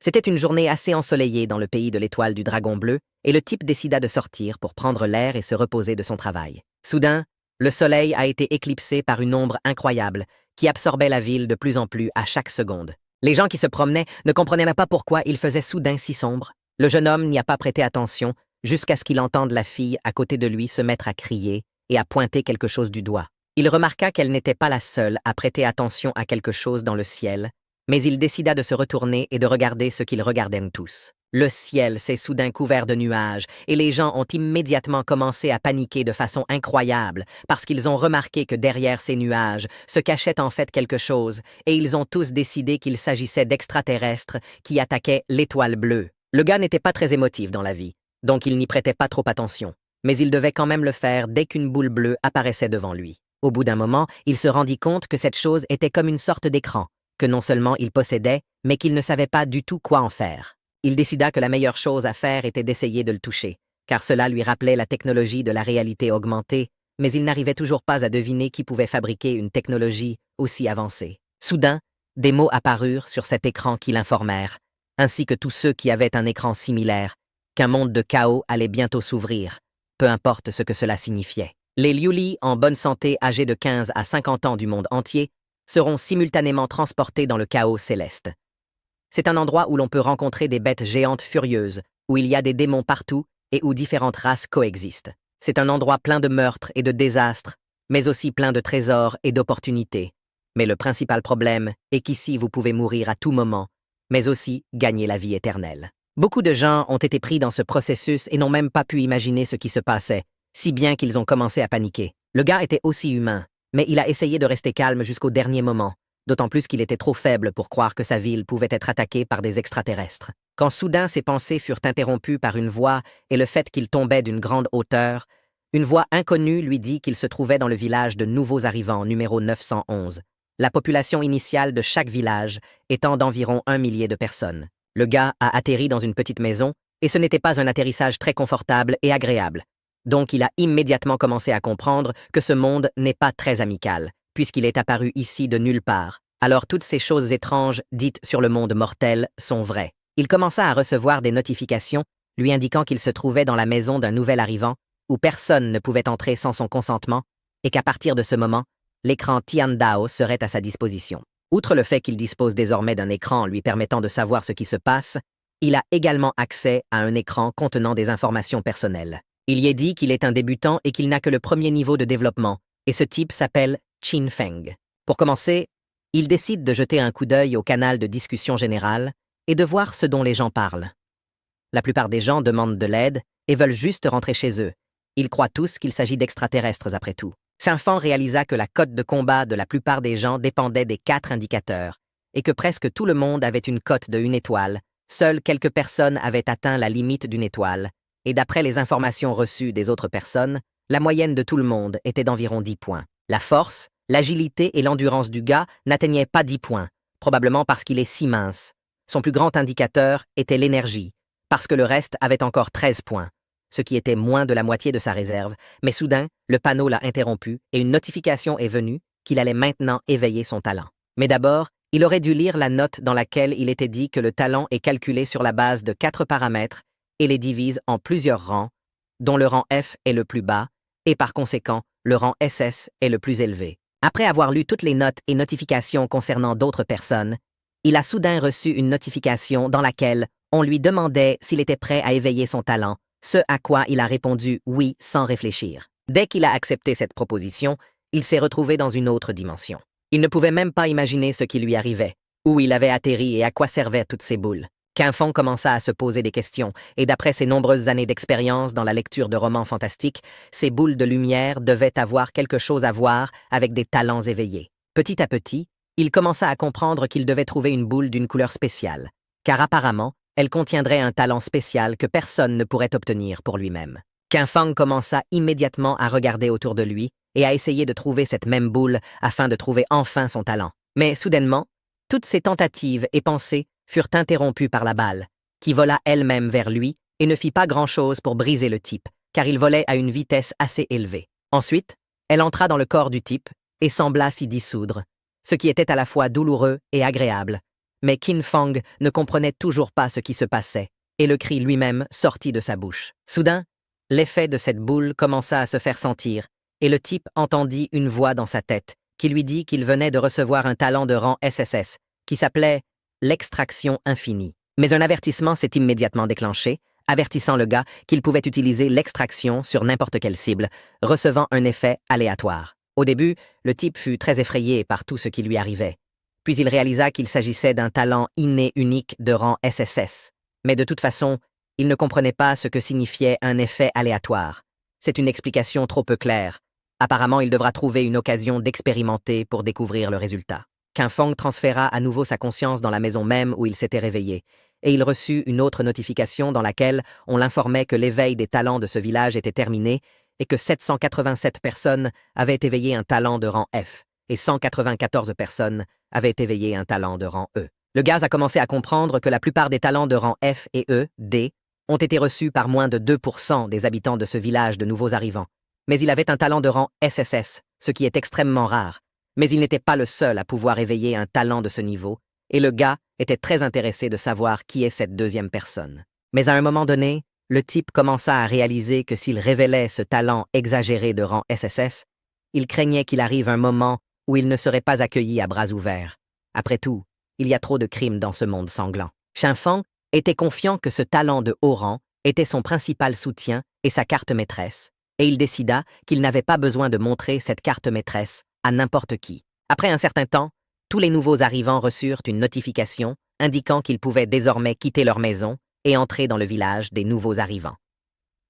C'était une journée assez ensoleillée dans le pays de l'étoile du dragon bleu, et le type décida de sortir pour prendre l'air et se reposer de son travail. Soudain, le soleil a été éclipsé par une ombre incroyable qui absorbait la ville de plus en plus à chaque seconde. Les gens qui se promenaient ne comprenaient pas pourquoi il faisait soudain si sombre. Le jeune homme n'y a pas prêté attention jusqu'à ce qu'il entende la fille à côté de lui se mettre à crier et à pointer quelque chose du doigt. Il remarqua qu'elle n'était pas la seule à prêter attention à quelque chose dans le ciel, mais il décida de se retourner et de regarder ce qu'ils regardaient tous. Le ciel s'est soudain couvert de nuages, et les gens ont immédiatement commencé à paniquer de façon incroyable, parce qu'ils ont remarqué que derrière ces nuages se cachait en fait quelque chose, et ils ont tous décidé qu'il s'agissait d'extraterrestres qui attaquaient l'étoile bleue. Le gars n'était pas très émotif dans la vie, donc il n'y prêtait pas trop attention, mais il devait quand même le faire dès qu'une boule bleue apparaissait devant lui. Au bout d'un moment, il se rendit compte que cette chose était comme une sorte d'écran, que non seulement il possédait, mais qu'il ne savait pas du tout quoi en faire. Il décida que la meilleure chose à faire était d'essayer de le toucher, car cela lui rappelait la technologie de la réalité augmentée, mais il n'arrivait toujours pas à deviner qui pouvait fabriquer une technologie aussi avancée. Soudain, des mots apparurent sur cet écran qui l'informèrent, ainsi que tous ceux qui avaient un écran similaire, qu'un monde de chaos allait bientôt s'ouvrir, peu importe ce que cela signifiait. Les Liuli, en bonne santé âgés de 15 à 50 ans du monde entier, seront simultanément transportés dans le chaos céleste. C'est un endroit où l'on peut rencontrer des bêtes géantes furieuses, où il y a des démons partout et où différentes races coexistent. C'est un endroit plein de meurtres et de désastres, mais aussi plein de trésors et d'opportunités. Mais le principal problème est qu'ici vous pouvez mourir à tout moment, mais aussi gagner la vie éternelle. Beaucoup de gens ont été pris dans ce processus et n'ont même pas pu imaginer ce qui se passait, si bien qu'ils ont commencé à paniquer. Le gars était aussi humain, mais il a essayé de rester calme jusqu'au dernier moment, d'autant plus qu'il était trop faible pour croire que sa ville pouvait être attaquée par des extraterrestres. Quand soudain ses pensées furent interrompues par une voix et le fait qu'il tombait d'une grande hauteur, une voix inconnue lui dit qu'il se trouvait dans le village de nouveaux arrivants numéro 911, la population initiale de chaque village étant d'environ 1 millier de personnes. Le gars a atterri dans une petite maison, et ce n'était pas un atterrissage très confortable et agréable. Donc il a immédiatement commencé à comprendre que ce monde n'est pas très amical, puisqu'il est apparu ici de nulle part. Alors toutes ces choses étranges dites sur le monde mortel sont vraies. Il commença à recevoir des notifications lui indiquant qu'il se trouvait dans la maison d'un nouvel arrivant, où personne ne pouvait entrer sans son consentement, et qu'à partir de ce moment, l'écran Tiandao serait à sa disposition. Outre le fait qu'il dispose désormais d'un écran lui permettant de savoir ce qui se passe, il a également accès à un écran contenant des informations personnelles. Il y est dit qu'il est un débutant et qu'il n'a que le premier niveau de développement, et ce type s'appelle Qin Feng. Pour commencer, il décide de jeter un coup d'œil au canal de discussion générale et de voir ce dont les gens parlent. La plupart des gens demandent de l'aide et veulent juste rentrer chez eux. Ils croient tous qu'il s'agit d'extraterrestres après tout. Sinfan réalisa que la cote de combat de la plupart des gens dépendait des 4 indicateurs, et que presque tout le monde avait une cote de 1 étoile, seules quelques personnes avaient atteint la limite d'1 étoile, et d'après les informations reçues des autres personnes, la moyenne de tout le monde était d'environ 10 points. La force, l'agilité et l'endurance du gars n'atteignaient pas 10 points, probablement parce qu'il est si mince. Son plus grand indicateur était l'énergie, parce que le reste avait encore 13 points, ce qui était moins de la moitié de sa réserve, mais soudain, le panneau l'a interrompu et une notification est venue qu'il allait maintenant éveiller son talent. Mais d'abord, il aurait dû lire la note dans laquelle il était dit que le talent est calculé sur la base de 4 paramètres et les divise en plusieurs rangs, dont le rang F est le plus bas, et par conséquent, le rang SS est le plus élevé. Après avoir lu toutes les notes et notifications concernant d'autres personnes, il a soudain reçu une notification dans laquelle on lui demandait s'il était prêt à éveiller son talent, ce à quoi il a répondu oui sans réfléchir. Dès qu'il a accepté cette proposition, il s'est retrouvé dans une autre dimension. Il ne pouvait même pas imaginer ce qui lui arrivait, où il avait atterri et à quoi servaient toutes ces boules. Quinfon commença à se poser des questions, et d'après ses nombreuses années d'expérience dans la lecture de romans fantastiques, ces boules de lumière devaient avoir quelque chose à voir avec des talents éveillés. Petit à petit, il commença à comprendre qu'il devait trouver une boule d'une couleur spéciale, car apparemment, elle contiendrait un talent spécial que personne ne pourrait obtenir pour lui-même. Qinfang commença immédiatement à regarder autour de lui et à essayer de trouver cette même boule afin de trouver enfin son talent. Mais soudainement, toutes ses tentatives et pensées furent interrompues par la balle, qui vola elle-même vers lui et ne fit pas grand-chose pour briser le type, car il volait à une vitesse assez élevée. Ensuite, elle entra dans le corps du type et sembla s'y dissoudre, ce qui était à la fois douloureux et agréable, Mais Qin Fang ne comprenait toujours pas ce qui se passait, et le cri lui-même sortit de sa bouche. Soudain, l'effet de cette boule commença à se faire sentir, et le type entendit une voix dans sa tête qui lui dit qu'il venait de recevoir un talent de rang SSS, qui s'appelait l'extraction infinie. Mais un avertissement s'est immédiatement déclenché, avertissant le gars qu'il pouvait utiliser l'extraction sur n'importe quelle cible, recevant un effet aléatoire. Au début, le type fut très effrayé par tout ce qui lui arrivait. Puis il réalisa qu'il s'agissait d'un talent inné unique de rang SSS. Mais de toute façon, il ne comprenait pas ce que signifiait un effet aléatoire. C'est une explication trop peu claire. Apparemment, il devra trouver une occasion d'expérimenter pour découvrir le résultat. Qin Fang transféra à nouveau sa conscience dans la maison même où il s'était réveillé, et il reçut une autre notification dans laquelle on l'informait que l'éveil des talents de ce village était terminé et que 787 personnes avaient éveillé un talent de rang F et 194 personnes avaient éveillé un talent de rang E. Le gars a commencé à comprendre que la plupart des talents de rang F et E, D, ont été reçus par moins de 2% des habitants de ce village de nouveaux arrivants. Mais il avait un talent de rang SSS, ce qui est extrêmement rare. Mais il n'était pas le seul à pouvoir éveiller un talent de ce niveau, et le gars était très intéressé de savoir qui est cette deuxième personne. Mais à un moment donné, le type commença à réaliser que s'il révélait ce talent exagéré de rang SSS, il craignait qu'il arrive un moment où il ne serait pas accueilli à bras ouverts. Après tout, il y a trop de crimes dans ce monde sanglant. Qin Fang était confiant que ce talent de haut rang était son principal soutien et sa carte maîtresse, et il décida qu'il n'avait pas besoin de montrer cette carte maîtresse à n'importe qui. Après un certain temps, tous les nouveaux arrivants reçurent une notification indiquant qu'ils pouvaient désormais quitter leur maison et entrer dans le village des nouveaux arrivants.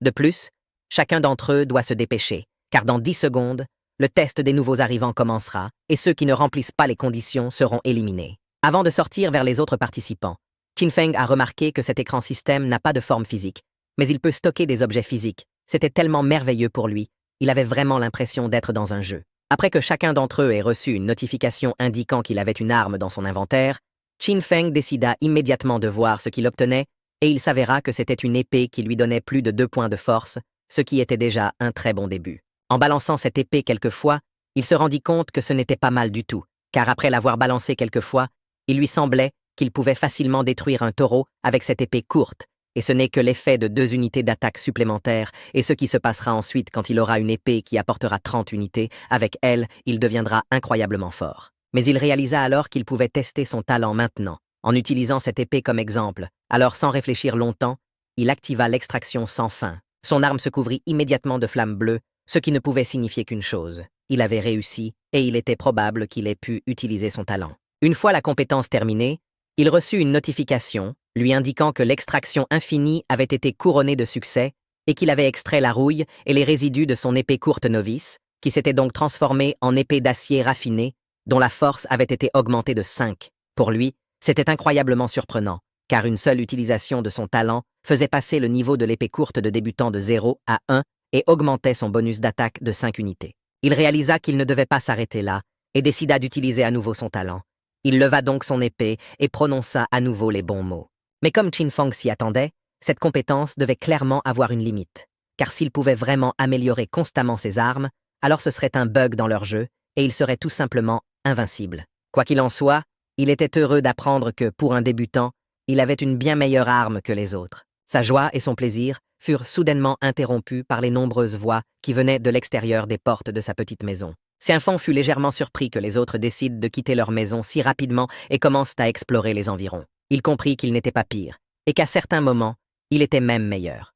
De plus, chacun d'entre eux doit se dépêcher, car dans 10 secondes, le test des nouveaux arrivants commencera et ceux qui ne remplissent pas les conditions seront éliminés. Avant de sortir vers les autres participants, Qin Fang a remarqué que cet écran système n'a pas de forme physique, mais il peut stocker des objets physiques. C'était tellement merveilleux pour lui, il avait vraiment l'impression d'être dans un jeu. Après que chacun d'entre eux ait reçu une notification indiquant qu'il avait une arme dans son inventaire, Qin Fang décida immédiatement de voir ce qu'il obtenait et il s'avéra que c'était une épée qui lui donnait plus de 2 points de force, ce qui était déjà un très bon début. En balançant cette épée quelques fois, il se rendit compte que ce n'était pas mal du tout, car après l'avoir balancée quelques fois, il lui semblait qu'il pouvait facilement détruire un taureau avec cette épée courte, et ce n'est que l'effet de 2 unités d'attaque supplémentaires et ce qui se passera ensuite quand il aura une épée qui apportera 30 unités, avec elle, il deviendra incroyablement fort. Mais il réalisa alors qu'il pouvait tester son talent maintenant, en utilisant cette épée comme exemple. Alors sans réfléchir longtemps, il activa l'extraction sans fin. Son arme se couvrit immédiatement de flammes bleues, ce qui ne pouvait signifier qu'une chose. Il avait réussi, et il était probable qu'il ait pu utiliser son talent. Une fois la compétence terminée, il reçut une notification lui indiquant que l'extraction infinie avait été couronnée de succès et qu'il avait extrait la rouille et les résidus de son épée courte novice, qui s'était donc transformée en épée d'acier raffinée, dont la force avait été augmentée de 5. Pour lui, c'était incroyablement surprenant, car une seule utilisation de son talent faisait passer le niveau de l'épée courte de débutant de 0 à 1 et augmentait son bonus d'attaque de 5 unités. Il réalisa qu'il ne devait pas s'arrêter là et décida d'utiliser à nouveau son talent. Il leva donc son épée et prononça à nouveau les bons mots. Mais comme Qin Fang s'y attendait, cette compétence devait clairement avoir une limite, car s'il pouvait vraiment améliorer constamment ses armes, alors ce serait un bug dans leur jeu et il serait tout simplement invincible. Quoi qu'il en soit, il était heureux d'apprendre que, pour un débutant, il avait une bien meilleure arme que les autres. Sa joie et son plaisir furent soudainement interrompus par les nombreuses voix qui venaient de l'extérieur des portes de sa petite maison. Qin Fang fut légèrement surpris que les autres décident de quitter leur maison si rapidement et commencent à explorer les environs. Il comprit qu'il n'était pas pire, et qu'à certains moments, il était même meilleur.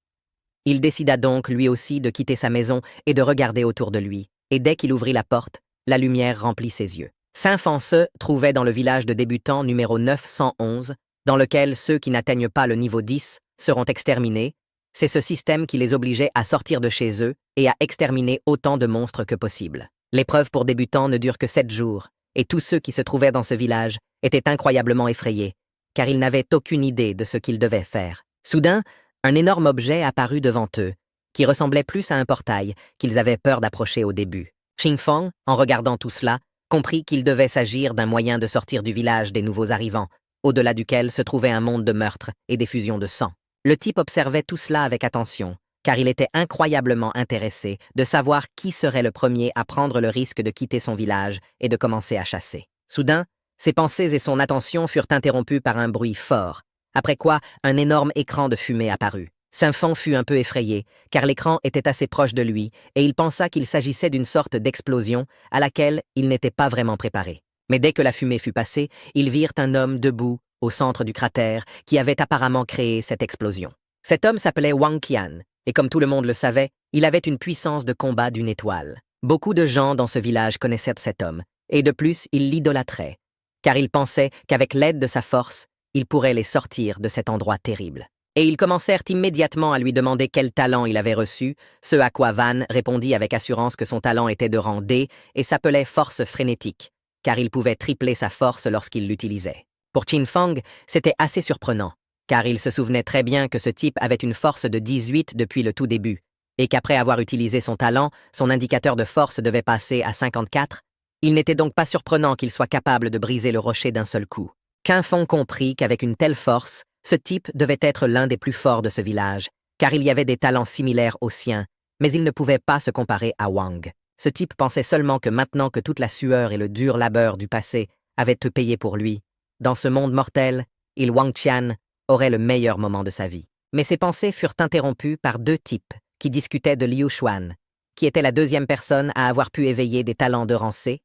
Il décida donc lui aussi de quitter sa maison et de regarder autour de lui, et dès qu'il ouvrit la porte, la lumière remplit ses yeux. Qin Fang se trouvait dans le village de débutants numéro 911, dans lequel ceux qui n'atteignent pas le niveau 10 seront exterminés. C'est ce système qui les obligeait à sortir de chez eux et à exterminer autant de monstres que possible. L'épreuve pour débutants ne dure que 7 jours, et tous ceux qui se trouvaient dans ce village étaient incroyablement effrayés, car ils n'avaient aucune idée de ce qu'ils devaient faire. Soudain, un énorme objet apparut devant eux, qui ressemblait plus à un portail qu'ils avaient peur d'approcher au début. Qin Fang, en regardant tout cela, comprit qu'il devait s'agir d'un moyen de sortir du village des nouveaux arrivants, au-delà duquel se trouvait un monde de meurtres et d'effusions de sang. Le type observait tout cela avec attention, car il était incroyablement intéressé de savoir qui serait le premier à prendre le risque de quitter son village et de commencer à chasser. Soudain, Ses pensées et son attention furent interrompus par un bruit fort, après quoi un énorme écran de fumée apparut. Saint-Fond fut un peu effrayé, car l'écran était assez proche de lui, et il pensa qu'il s'agissait d'une sorte d'explosion à laquelle il n'était pas vraiment préparé. Mais dès que la fumée fut passée, ils virent un homme debout, au centre du cratère, qui avait apparemment créé cette explosion. Cet homme s'appelait Wang Qian, et comme tout le monde le savait, il avait une puissance de combat d'une étoile. Beaucoup de gens dans ce village connaissaient cet homme, et de plus, ils l'idolâtraient, car ils pensaient qu'avec l'aide de sa force, il pourrait les sortir de cet endroit terrible. Et ils commencèrent immédiatement à lui demander quel talent il avait reçu, ce à quoi Van répondit avec assurance que son talent était de rang D et s'appelait force frénétique, car il pouvait tripler sa force lorsqu'il l'utilisait. Pour Qin Feng, c'était assez surprenant, car il se souvenait très bien que ce type avait une force de 18 depuis le tout début, et qu'après avoir utilisé son talent, son indicateur de force devait passer à 54. Il n'était donc pas surprenant qu'il soit capable de briser le rocher d'un seul coup. Qin Feng comprit qu'avec une telle force, ce type devait être l'un des plus forts de ce village, car il y avait des talents similaires aux siens, mais il ne pouvait pas se comparer à Wang. Ce type pensait seulement que maintenant que toute la sueur et le dur labeur du passé avaient tout payé pour lui, dans ce monde mortel, Wang Qian aurait le meilleur moment de sa vie. Mais ses pensées furent interrompues par deux types qui discutaient de Liu Xuan, qui était la deuxième personne à avoir pu éveiller des talents de rang C,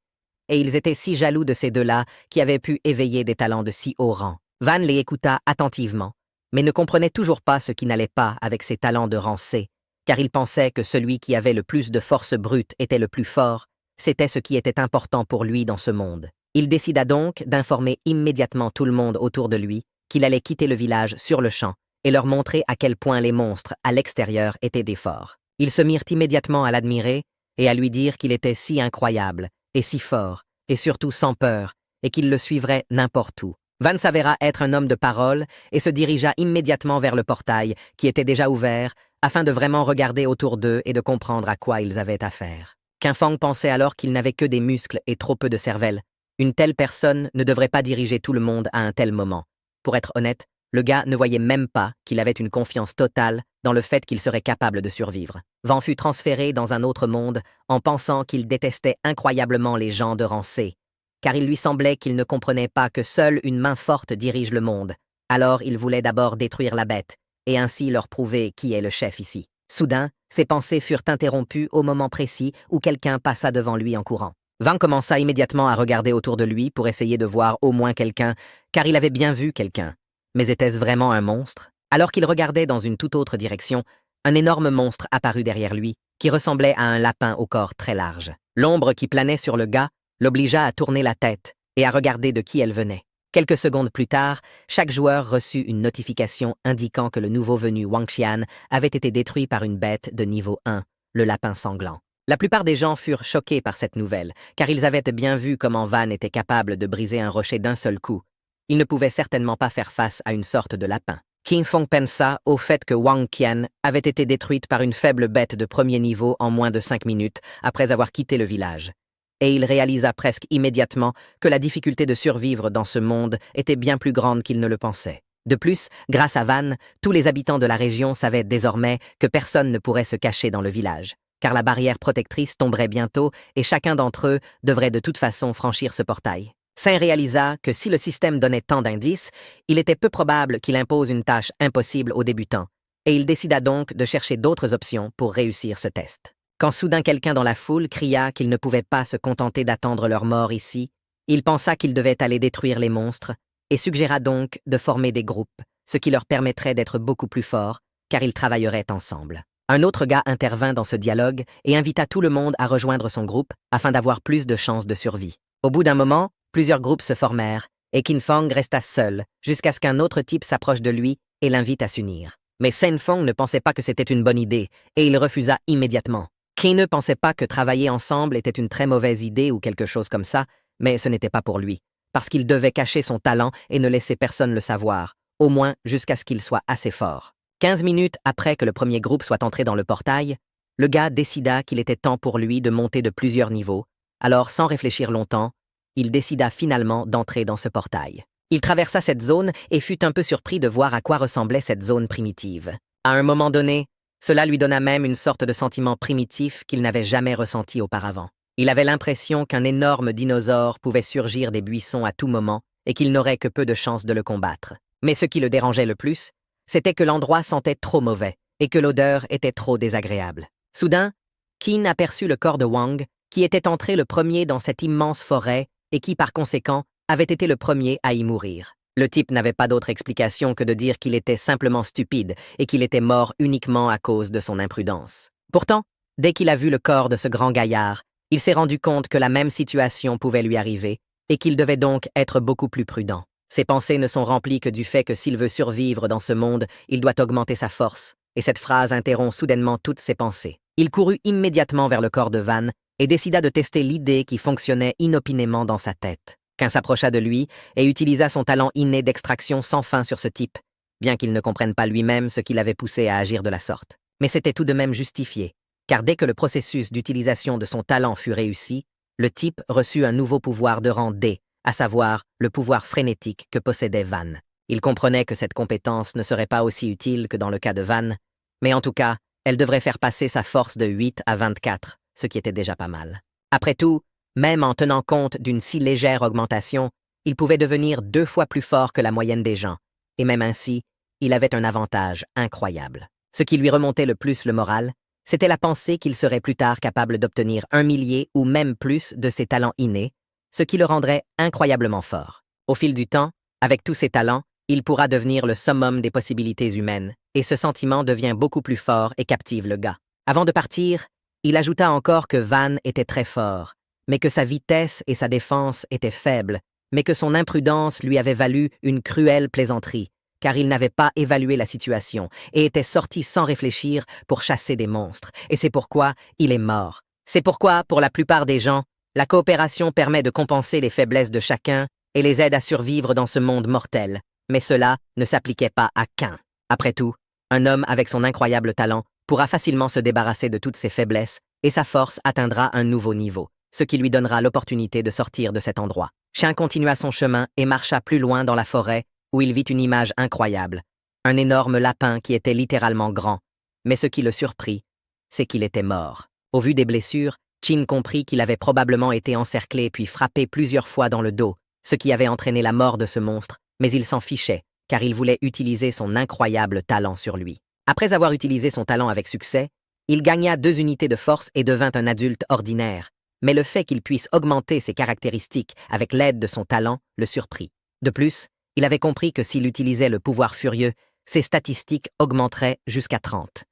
et ils étaient si jaloux de ces deux-là qui avaient pu éveiller des talents de si haut rang. Van les écouta attentivement, mais ne comprenait toujours pas ce qui n'allait pas avec ses talents de rang C, car il pensait que celui qui avait le plus de force brute était le plus fort, c'était ce qui était important pour lui dans ce monde. Il décida donc d'informer immédiatement tout le monde autour de lui qu'il allait quitter le village sur le champ et leur montrer à quel point les monstres à l'extérieur étaient des forts. Ils se mirent immédiatement à l'admirer et à lui dire qu'il était si incroyable et si fort, et surtout sans peur, et qu'il le suivrait n'importe où. Van s'avéra être un homme de parole et se dirigea immédiatement vers le portail, qui était déjà ouvert, afin de vraiment regarder autour d'eux et de comprendre à quoi ils avaient affaire. Qin Feng pensait alors qu'il n'avait que des muscles et trop peu de cervelle. Une telle personne ne devrait pas diriger tout le monde à un tel moment. Pour être honnête, le gars ne voyait même pas qu'il avait une confiance totale dans le fait qu'il serait capable de survivre. Van fut transféré dans un autre monde en pensant qu'il détestait incroyablement les gens de rang C, car il lui semblait qu'il ne comprenait pas que seule une main forte dirige le monde. Alors il voulait d'abord détruire la bête, et ainsi leur prouver qui est le chef ici. Soudain, ses pensées furent interrompues au moment précis où quelqu'un passa devant lui en courant. Van commença immédiatement à regarder autour de lui pour essayer de voir au moins quelqu'un, car il avait bien vu quelqu'un. Mais était-ce vraiment un monstre? Alors qu'il regardait dans une toute autre direction, un énorme monstre apparut derrière lui, qui ressemblait à un lapin au corps très large. L'ombre qui planait sur le gars l'obligea à tourner la tête et à regarder de qui elle venait. Quelques secondes plus tard, chaque joueur reçut une notification indiquant que le nouveau venu Wang Qian avait été détruit par une bête de niveau 1, le lapin sanglant. La plupart des gens furent choqués par cette nouvelle, car ils avaient bien vu comment Van était capable de briser un rocher d'un seul coup. Il ne pouvait certainement pas faire face à une sorte de lapin. Qin Feng pensa au fait que Wang Qian avait été détruite par une faible bête de premier niveau en moins de 5 minutes après avoir quitté le village. Et il réalisa presque immédiatement que la difficulté de survivre dans ce monde était bien plus grande qu'il ne le pensait. De plus, grâce à Van, tous les habitants de la région savaient désormais que personne ne pourrait se cacher dans le village, car la barrière protectrice tomberait bientôt et chacun d'entre eux devrait de toute façon franchir ce portail. Saint réalisa que si le système donnait tant d'indices, il était peu probable qu'il impose une tâche impossible aux débutants, et il décida donc de chercher d'autres options pour réussir ce test. Quand soudain quelqu'un dans la foule cria qu'il ne pouvait pas se contenter d'attendre leur mort ici, il pensa qu'il devait aller détruire les monstres, et suggéra donc de former des groupes, ce qui leur permettrait d'être beaucoup plus forts, car ils travailleraient ensemble. Un autre gars intervint dans ce dialogue et invita tout le monde à rejoindre son groupe afin d'avoir plus de chances de survie. Au bout d'un moment, plusieurs groupes se formèrent, et Qin Feng resta seul, jusqu'à ce qu'un autre type s'approche de lui et l'invite à s'unir. Mais Saint Feng ne pensait pas que c'était une bonne idée, et il refusa immédiatement. Qin ne pensait pas que travailler ensemble était une très mauvaise idée ou quelque chose comme ça, mais ce n'était pas pour lui, parce qu'il devait cacher son talent et ne laisser personne le savoir, au moins jusqu'à ce qu'il soit assez fort. 15 minutes après que le premier groupe soit entré dans le portail, le gars décida qu'il était temps pour lui de monter de plusieurs niveaux, alors sans réfléchir longtemps, il décida finalement d'entrer dans ce portail. Il traversa cette zone et fut un peu surpris de voir à quoi ressemblait cette zone primitive. À un moment donné, cela lui donna même une sorte de sentiment primitif qu'il n'avait jamais ressenti auparavant. Il avait l'impression qu'un énorme dinosaure pouvait surgir des buissons à tout moment et qu'il n'aurait que peu de chance de le combattre. Mais ce qui le dérangeait le plus, c'était que l'endroit sentait trop mauvais et que l'odeur était trop désagréable. Soudain, Qin aperçut le corps de Wang, qui était entré le premier dans cette immense forêt et qui, par conséquent, avait été le premier à y mourir. Le type n'avait pas d'autre explication que de dire qu'il était simplement stupide et qu'il était mort uniquement à cause de son imprudence. Pourtant, dès qu'il a vu le corps de ce grand gaillard, il s'est rendu compte que la même situation pouvait lui arriver et qu'il devait donc être beaucoup plus prudent. Ses pensées ne sont remplies que du fait que s'il veut survivre dans ce monde, il doit augmenter sa force, et cette phrase interrompt soudainement toutes ses pensées. Il courut immédiatement vers le corps de Van et décida de tester l'idée qui fonctionnait inopinément dans sa tête. Qin s'approcha de lui et utilisa son talent inné d'extraction sans fin sur ce type, bien qu'il ne comprenne pas lui-même ce qui l'avait poussé à agir de la sorte. Mais c'était tout de même justifié, car dès que le processus d'utilisation de son talent fut réussi, le type reçut un nouveau pouvoir de rang D, à savoir le pouvoir frénétique que possédait Van. Il comprenait que cette compétence ne serait pas aussi utile que dans le cas de Van, mais en tout cas, elle devrait faire passer sa force de 8 à 24, ce qui était déjà pas mal. Après tout, même en tenant compte d'une si légère augmentation, il pouvait devenir 2 fois plus fort que la moyenne des gens, et même ainsi, il avait un avantage incroyable. Ce qui lui remontait le plus le moral, c'était la pensée qu'il serait plus tard capable d'obtenir 1 millier ou même plus de ses talents innés, ce qui le rendrait incroyablement fort. Au fil du temps, avec tous ses talents, il pourra devenir le summum des possibilités humaines, et ce sentiment devient beaucoup plus fort et captive le gars. Avant de partir, il ajouta encore que Van était très fort, mais que sa vitesse et sa défense étaient faibles, mais que son imprudence lui avait valu une cruelle plaisanterie, car il n'avait pas évalué la situation et était sorti sans réfléchir pour chasser des monstres, et c'est pourquoi il est mort. C'est pourquoi, pour la plupart des gens, la coopération permet de compenser les faiblesses de chacun et les aide à survivre dans ce monde mortel, mais cela ne s'appliquait pas à Qin. Après tout, un homme avec son incroyable talent pourra facilement se débarrasser de toutes ses faiblesses et sa force atteindra un nouveau niveau, ce qui lui donnera l'opportunité de sortir de cet endroit. Qin continua son chemin et marcha plus loin dans la forêt où il vit une image incroyable, un énorme lapin qui était littéralement grand, mais ce qui le surprit, c'est qu'il était mort. Au vu des blessures, Qin comprit qu'il avait probablement été encerclé puis frappé plusieurs fois dans le dos, ce qui avait entraîné la mort de ce monstre, mais il s'en fichait, car il voulait utiliser son incroyable talent sur lui. Après avoir utilisé son talent avec succès, il gagna 2 unités de force et devint un adulte ordinaire, mais le fait qu'il puisse augmenter ses caractéristiques avec l'aide de son talent le surprit. De plus, il avait compris que s'il utilisait le pouvoir furieux, ses statistiques augmenteraient jusqu'à 30.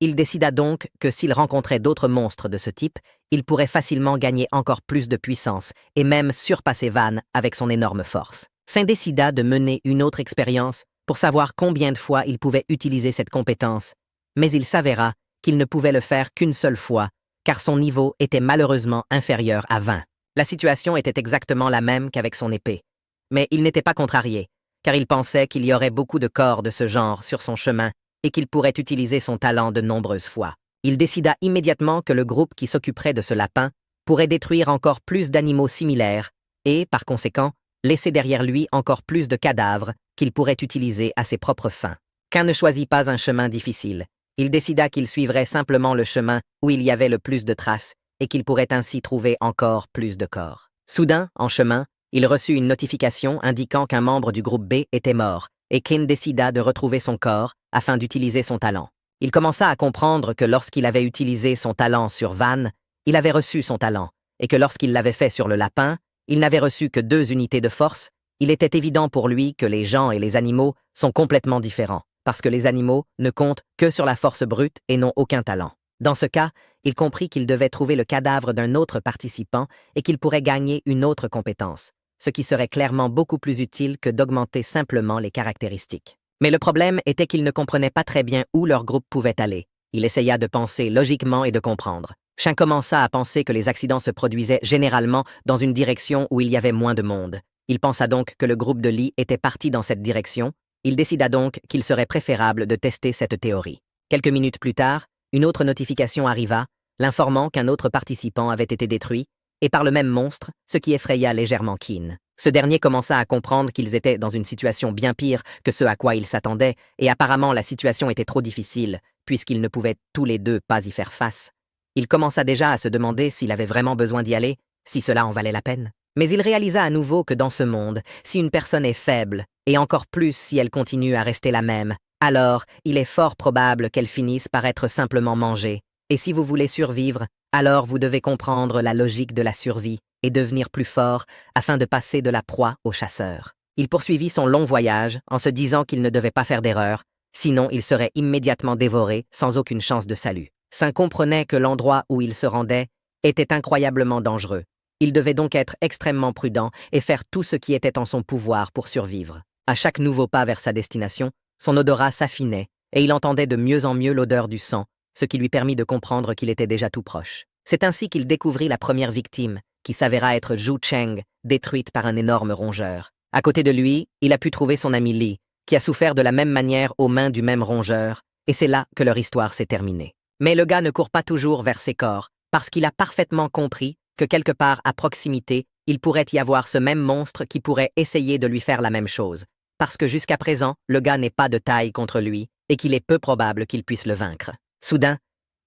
Il décida donc que s'il rencontrait d'autres monstres de ce type, il pourrait facilement gagner encore plus de puissance et même surpasser Van avec son énorme force. Qin décida de mener une autre expérience pour savoir combien de fois il pouvait utiliser cette compétence, mais il s'avéra qu'il ne pouvait le faire qu'une seule fois, car son niveau était malheureusement inférieur à 20. La situation était exactement la même qu'avec son épée. Mais il n'était pas contrarié, car il pensait qu'il y aurait beaucoup de corps de ce genre sur son chemin et qu'il pourrait utiliser son talent de nombreuses fois. Il décida immédiatement que le groupe qui s'occuperait de ce lapin pourrait détruire encore plus d'animaux similaires et, par conséquent, laisser derrière lui encore plus de cadavres qu'il pourrait utiliser à ses propres fins. Qin ne choisit pas un chemin difficile. Il décida qu'il suivrait simplement le chemin où il y avait le plus de traces et qu'il pourrait ainsi trouver encore plus de corps. Soudain, en chemin, il reçut une notification indiquant qu'un membre du groupe B était mort, et Qin décida de retrouver son corps afin d'utiliser son talent. Il commença à comprendre que lorsqu'il avait utilisé son talent sur Van, il avait reçu son talent, et que lorsqu'il l'avait fait sur le lapin, il n'avait reçu que 2 unités de force. Il était évident pour lui que les gens et les animaux sont complètement différents, parce que les animaux ne comptent que sur la force brute et n'ont aucun talent. Dans ce cas, il comprit qu'il devait trouver le cadavre d'un autre participant et qu'il pourrait gagner une autre compétence, ce qui serait clairement beaucoup plus utile que d'augmenter simplement les caractéristiques. Mais le problème était qu'il ne comprenait pas très bien où leur groupe pouvait aller. Il essaya de penser logiquement et de comprendre. Qin commença à penser que les accidents se produisaient généralement dans une direction où il y avait moins de monde. Il pensa donc que le groupe de Li était parti dans cette direction. Il décida donc qu'il serait préférable de tester cette théorie. Quelques minutes plus tard, une autre notification arriva, l'informant qu'un autre participant avait été détruit, et par le même monstre, ce qui effraya légèrement Qin. Ce dernier commença à comprendre qu'ils étaient dans une situation bien pire que ce à quoi ils s'attendaient, et apparemment la situation était trop difficile, puisqu'ils ne pouvaient tous les deux pas y faire face. Il commença déjà à se demander s'il avait vraiment besoin d'y aller, si cela en valait la peine. Mais il réalisa à nouveau que dans ce monde, si une personne est faible, et encore plus si elle continue à rester la même, alors il est fort probable qu'elle finisse par être simplement mangée. Et si vous voulez survivre, alors vous devez comprendre la logique de la survie et devenir plus fort afin de passer de la proie au chasseur. Il poursuivit son long voyage en se disant qu'il ne devait pas faire d'erreur, sinon il serait immédiatement dévoré sans aucune chance de salut. Saint comprenait que l'endroit où il se rendait était incroyablement dangereux. Il devait donc être extrêmement prudent et faire tout ce qui était en son pouvoir pour survivre. À chaque nouveau pas vers sa destination, son odorat s'affinait et il entendait de mieux en mieux l'odeur du sang, ce qui lui permit de comprendre qu'il était déjà tout proche. C'est ainsi qu'il découvrit la première victime, qui s'avéra être Zhu Cheng, détruite par un énorme rongeur. À côté de lui, il a pu trouver son ami Li, qui a souffert de la même manière aux mains du même rongeur, et c'est là que leur histoire s'est terminée. Mais le gars ne court pas toujours vers ses corps, parce qu'il a parfaitement compris que quelque part à proximité, il pourrait y avoir ce même monstre qui pourrait essayer de lui faire la même chose, parce que jusqu'à présent, le gars n'est pas de taille contre lui, et qu'il est peu probable qu'il puisse le vaincre. Soudain,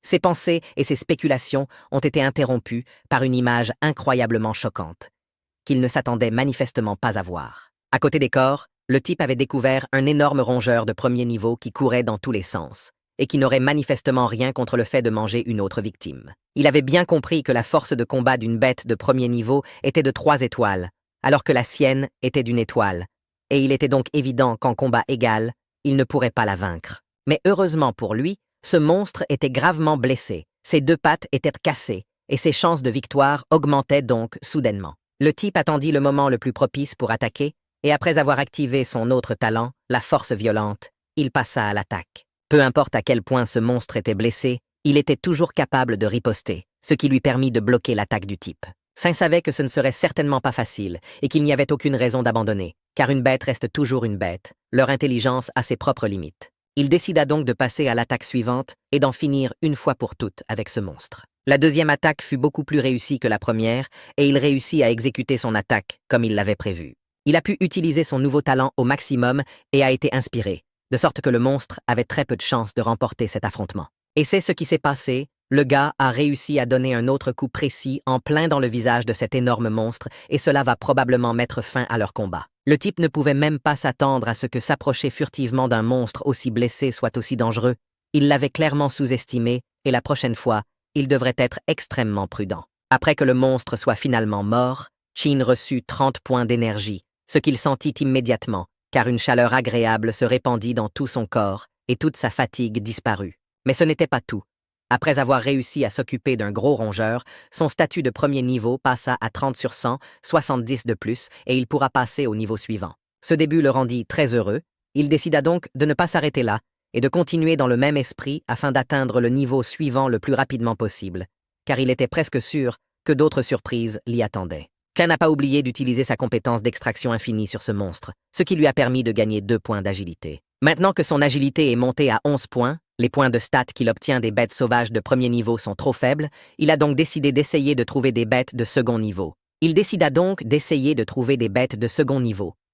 ses pensées et ses spéculations ont été interrompues par une image incroyablement choquante, qu'il ne s'attendait manifestement pas à voir. À côté des corps, le type avait découvert un énorme rongeur de premier niveau qui courait dans tous les sens, et qui n'aurait manifestement rien contre le fait de manger une autre victime. Il avait bien compris que la force de combat d'une bête de premier niveau était de 3 étoiles, alors que la sienne était d'1 étoile, et il était donc évident qu'en combat égal, il ne pourrait pas la vaincre. Mais heureusement pour lui, ce monstre était gravement blessé, ses 2 pattes étaient cassées, et ses chances de victoire augmentaient donc soudainement. Le type attendit le moment le plus propice pour attaquer, et après avoir activé son autre talent, la force violente, il passa à l'attaque. Peu importe à quel point ce monstre était blessé, il était toujours capable de riposter, ce qui lui permit de bloquer l'attaque du type. Saint savait que ce ne serait certainement pas facile, et qu'il n'y avait aucune raison d'abandonner, car une bête reste toujours une bête, leur intelligence a ses propres limites. Il décida donc de passer à l'attaque suivante et d'en finir une fois pour toutes avec ce monstre. La deuxième attaque fut beaucoup plus réussie que la première, et il réussit à exécuter son attaque comme il l'avait prévu. Il a pu utiliser son nouveau talent au maximum et a été inspiré, de sorte que le monstre avait très peu de chances de remporter cet affrontement. Et c'est ce qui s'est passé, le gars a réussi à donner un autre coup précis en plein dans le visage de cet énorme monstre, et cela va probablement mettre fin à leur combat. Le type ne pouvait même pas s'attendre à ce que s'approcher furtivement d'un monstre aussi blessé soit aussi dangereux. Il l'avait clairement sous-estimé, et la prochaine fois, il devrait être extrêmement prudent. Après que le monstre soit finalement mort, Qin reçut 30 points d'énergie, ce qu'il sentit immédiatement, car une chaleur agréable se répandit dans tout son corps, et toute sa fatigue disparut. Mais ce n'était pas tout. Après avoir réussi à s'occuper d'un gros rongeur, son statut de premier niveau passa à 30 sur 100, 70 de plus, et il pourra passer au niveau suivant. Ce début le rendit très heureux. Il décida donc de ne pas s'arrêter là, et de continuer dans le même esprit afin d'atteindre le niveau suivant le plus rapidement possible, car il était presque sûr que d'autres surprises l'y attendaient. Qin n'a pas oublié d'utiliser sa compétence d'extraction infinie sur ce monstre, ce qui lui a permis de gagner 2 points d'agilité. Maintenant que son agilité est montée à 11 points, les points de stats qu'il obtient des bêtes sauvages de premier niveau sont trop faibles, il a donc décidé d'essayer de trouver des bêtes de second niveau.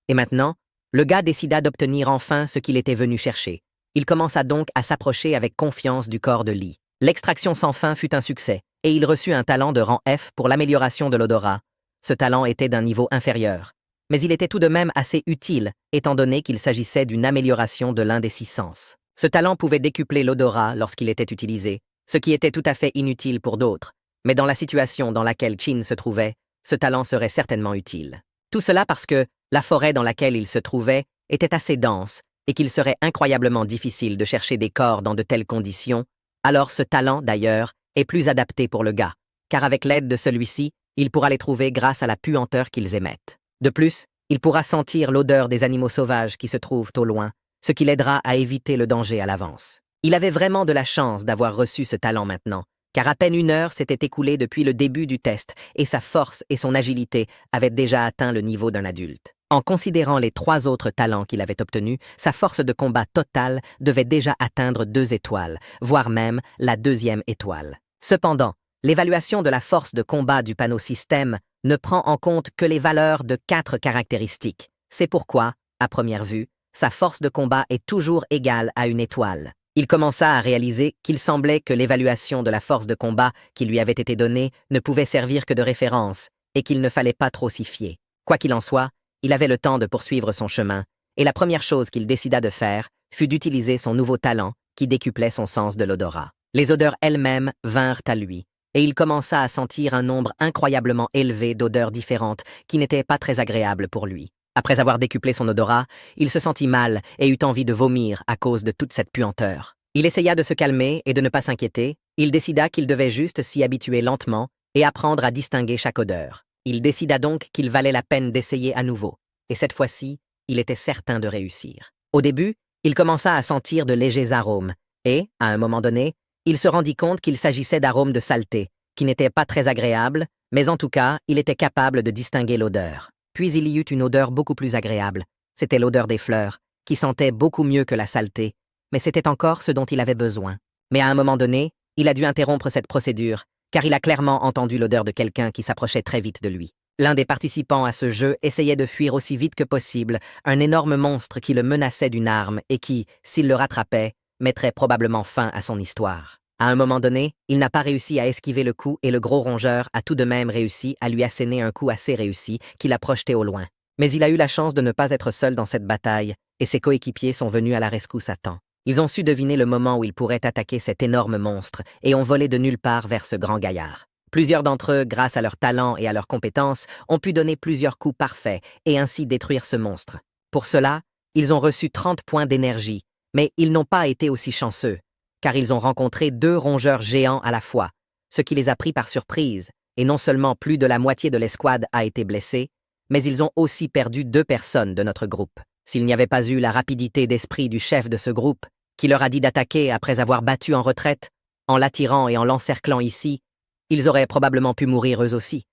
Et maintenant, le gars décida d'obtenir enfin ce qu'il était venu chercher. Il commença donc à s'approcher avec confiance du corps de Li. L'extraction sans fin fut un succès, et il reçut un talent de rang F pour l'amélioration de l'odorat. Ce talent était d'un niveau inférieur, mais il était tout de même assez utile, étant donné qu'il s'agissait d'une amélioration de l'un des 6 sens. Ce talent pouvait décupler l'odorat lorsqu'il était utilisé, ce qui était tout à fait inutile pour d'autres, mais dans la situation dans laquelle Qin se trouvait, ce talent serait certainement utile. Tout cela parce que la forêt dans laquelle il se trouvait était assez dense et qu'il serait incroyablement difficile de chercher des corps dans de telles conditions, alors ce talent, d'ailleurs, est plus adapté pour le gars, car avec l'aide de celui-ci, il pourra les trouver grâce à la puanteur qu'ils émettent. De plus, il pourra sentir l'odeur des animaux sauvages qui se trouvent au loin, ce qui l'aidera à éviter le danger à l'avance. Il avait vraiment de la chance d'avoir reçu ce talent maintenant, car à peine 1 heure s'était écoulée depuis le début du test, et sa force et son agilité avaient déjà atteint le niveau d'un adulte. En considérant les 3 autres talents qu'il avait obtenus, sa force de combat totale devait déjà atteindre 2 étoiles, voire même la 2e étoile. Cependant, l'évaluation de la force de combat du panneau système ne prend en compte que les valeurs de 4 caractéristiques. C'est pourquoi, à première vue, sa force de combat est toujours égale à 1 étoile. Il commença à réaliser qu'il semblait que l'évaluation de la force de combat qui lui avait été donnée ne pouvait servir que de référence et qu'il ne fallait pas trop s'y fier. Quoi qu'il en soit, il avait le temps de poursuivre son chemin, et la première chose qu'il décida de faire fut d'utiliser son nouveau talent qui décuplait son sens de l'odorat. Les odeurs elles-mêmes vinrent à lui, et il commença à sentir un nombre incroyablement élevé d'odeurs différentes qui n'étaient pas très agréables pour lui. Après avoir décuplé son odorat, il se sentit mal et eut envie de vomir à cause de toute cette puanteur. Il essaya de se calmer et de ne pas s'inquiéter. Il décida qu'il devait juste s'y habituer lentement et apprendre à distinguer chaque odeur. Il décida donc qu'il valait la peine d'essayer à nouveau, et cette fois-ci, il était certain de réussir. Au début, il commença à sentir de légers arômes, et, à un moment donné, il se rendit compte qu'il s'agissait d'arômes de saleté, qui n'étaient pas très agréables, mais en tout cas, il était capable de distinguer l'odeur. Puis il y eut une odeur beaucoup plus agréable. C'était l'odeur des fleurs, qui sentait beaucoup mieux que la saleté, mais c'était encore ce dont il avait besoin. Mais à un moment donné, il a dû interrompre cette procédure, car il a clairement entendu l'odeur de quelqu'un qui s'approchait très vite de lui. L'un des participants à ce jeu essayait de fuir aussi vite que possible un énorme monstre qui le menaçait d'une arme et qui, s'il le rattrapait, mettrait probablement fin à son histoire. À un moment donné, il n'a pas réussi à esquiver le coup et le gros rongeur a tout de même réussi à lui asséner un coup assez réussi qui l'a projeté au loin. Mais il a eu la chance de ne pas être seul dans cette bataille et ses coéquipiers sont venus à la rescousse à temps. Ils ont su deviner le moment où ils pourraient attaquer cet énorme monstre et ont volé de nulle part vers ce grand gaillard. Plusieurs d'entre eux, grâce à leur talent et à leurs compétences, ont pu donner plusieurs coups parfaits et ainsi détruire ce monstre. Pour cela, ils ont reçu 30 points d'énergie, mais ils n'ont pas été aussi chanceux, car ils ont rencontré 2 rongeurs géants à la fois, ce qui les a pris par surprise, et non seulement plus de la moitié de l'escouade a été blessée, mais ils ont aussi perdu 2 personnes de notre groupe. S'il n'y avait pas eu la rapidité d'esprit du chef de ce groupe, qui leur a dit d'attaquer après avoir battu en retraite, en l'attirant et en l'encerclant ici, ils auraient probablement pu mourir eux aussi.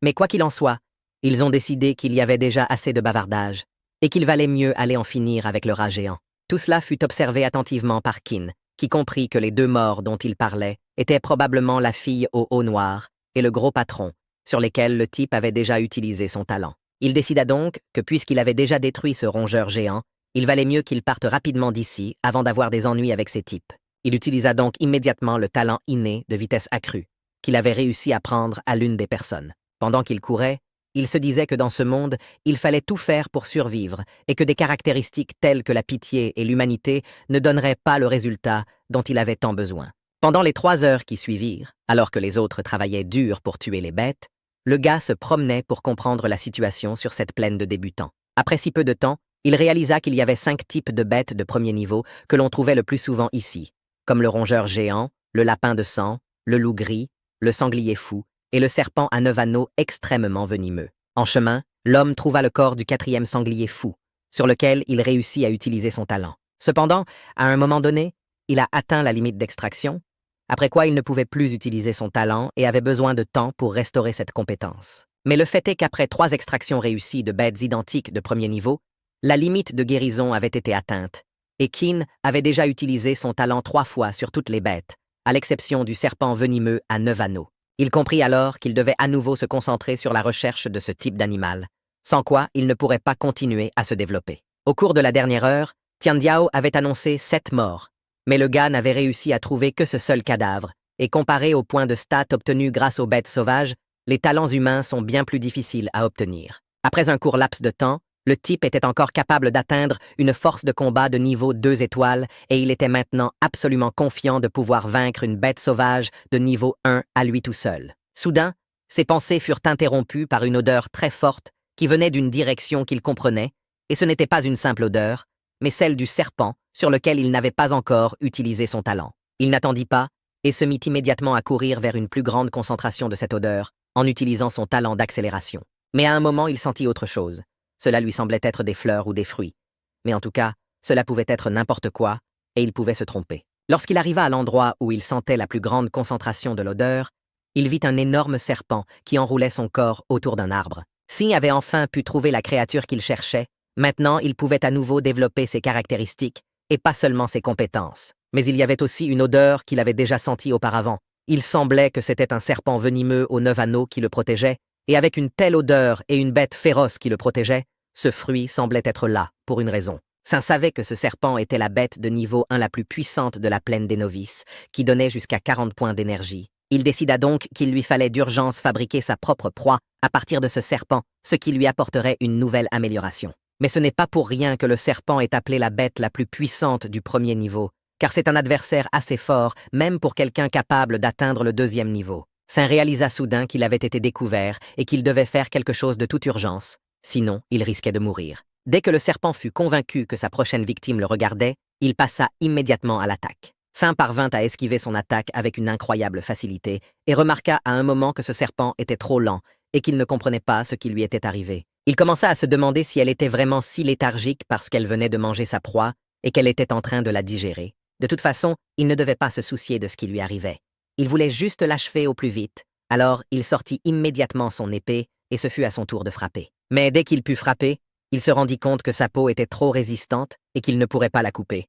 Mais quoi qu'il en soit, ils ont décidé qu'il y avait déjà assez de bavardage, et qu'il valait mieux aller en finir avec le rat géant. Tout cela fut observé attentivement par Kin, qui comprit que les 2 morts dont il parlait étaient probablement la fille au haut noir et le gros patron, sur lesquels le type avait déjà utilisé son talent. Il décida donc que puisqu'il avait déjà détruit ce rongeur géant, il valait mieux qu'il parte rapidement d'ici avant d'avoir des ennuis avec ces types. Il utilisa donc immédiatement le talent inné de vitesse accrue, qu'il avait réussi à prendre à l'une des personnes. Pendant qu'il courait, il se disait que dans ce monde, il fallait tout faire pour survivre et que des caractéristiques telles que la pitié et l'humanité ne donneraient pas le résultat dont il avait tant besoin. Pendant les 3 heures qui suivirent, alors que les autres travaillaient dur pour tuer les bêtes, le gars se promenait pour comprendre la situation sur cette plaine de débutants. Après si peu de temps, il réalisa qu'il y avait 5 types de bêtes de premier niveau que l'on trouvait le plus souvent ici, comme le rongeur géant, le lapin de sang, le loup gris, le sanglier fou et le serpent à 9 anneaux extrêmement venimeux. En chemin, l'homme trouva le corps du 4e sanglier fou, sur lequel il réussit à utiliser son talent. Cependant, à un moment donné, il a atteint la limite d'extraction, après quoi il ne pouvait plus utiliser son talent et avait besoin de temps pour restaurer cette compétence. Mais le fait est qu'après 3 extractions réussies de bêtes identiques de premier niveau, la limite de guérison avait été atteinte, et Kin avait déjà utilisé son talent 3 fois sur toutes les bêtes, à l'exception du serpent venimeux à 9 anneaux. Il comprit alors qu'il devait à nouveau se concentrer sur la recherche de ce type d'animal, sans quoi il ne pourrait pas continuer à se développer. Au cours de la dernière heure, Tiandiao avait annoncé 7 morts, mais le gars n'avait réussi à trouver que ce seul cadavre, et comparé aux points de stats obtenus grâce aux bêtes sauvages, les talents humains sont bien plus difficiles à obtenir. Après un court laps de temps, le type était encore capable d'atteindre une force de combat de niveau 2 étoiles et il était maintenant absolument confiant de pouvoir vaincre une bête sauvage de niveau 1 à lui tout seul. Soudain, ses pensées furent interrompues par une odeur très forte qui venait d'une direction qu'il comprenait, et ce n'était pas une simple odeur, mais celle du serpent sur lequel il n'avait pas encore utilisé son talent. Il n'attendit pas et se mit immédiatement à courir vers une plus grande concentration de cette odeur en utilisant son talent d'accélération. Mais à un moment, il sentit autre chose. Cela lui semblait être des fleurs ou des fruits. Mais en tout cas, cela pouvait être n'importe quoi, et il pouvait se tromper. Lorsqu'il arriva à l'endroit où il sentait la plus grande concentration de l'odeur, il vit un énorme serpent qui enroulait son corps autour d'un arbre. S'il avait enfin pu trouver la créature qu'il cherchait, maintenant il pouvait à nouveau développer ses caractéristiques, et pas seulement ses compétences. Mais il y avait aussi une odeur qu'il avait déjà sentie auparavant. Il semblait que c'était un serpent venimeux aux 9 anneaux qui le protégeait, et avec une telle odeur et une bête féroce qui le protégeait, ce fruit semblait être là, pour une raison. Sin savait que ce serpent était la bête de niveau 1 la plus puissante de la plaine des novices, qui donnait jusqu'à 40 points d'énergie. Il décida donc qu'il lui fallait d'urgence fabriquer sa propre proie à partir de ce serpent, ce qui lui apporterait une nouvelle amélioration. Mais ce n'est pas pour rien que le serpent est appelé la bête la plus puissante du premier niveau, car c'est un adversaire assez fort, même pour quelqu'un capable d'atteindre le deuxième niveau. Sin réalisa soudain qu'il avait été découvert et qu'il devait faire quelque chose de toute urgence, sinon il risquait de mourir. Dès que le serpent fut convaincu que sa prochaine victime le regardait, il passa immédiatement à l'attaque. Sin parvint à esquiver son attaque avec une incroyable facilité et remarqua à un moment que ce serpent était trop lent et qu'il ne comprenait pas ce qui lui était arrivé. Il commença à se demander si elle était vraiment si léthargique parce qu'elle venait de manger sa proie et qu'elle était en train de la digérer. De toute façon, il ne devait pas se soucier de ce qui lui arrivait. Il voulait juste l'achever au plus vite, alors il sortit immédiatement son épée et ce fut à son tour de frapper. Mais dès qu'il put frapper, il se rendit compte que sa peau était trop résistante et qu'il ne pourrait pas la couper.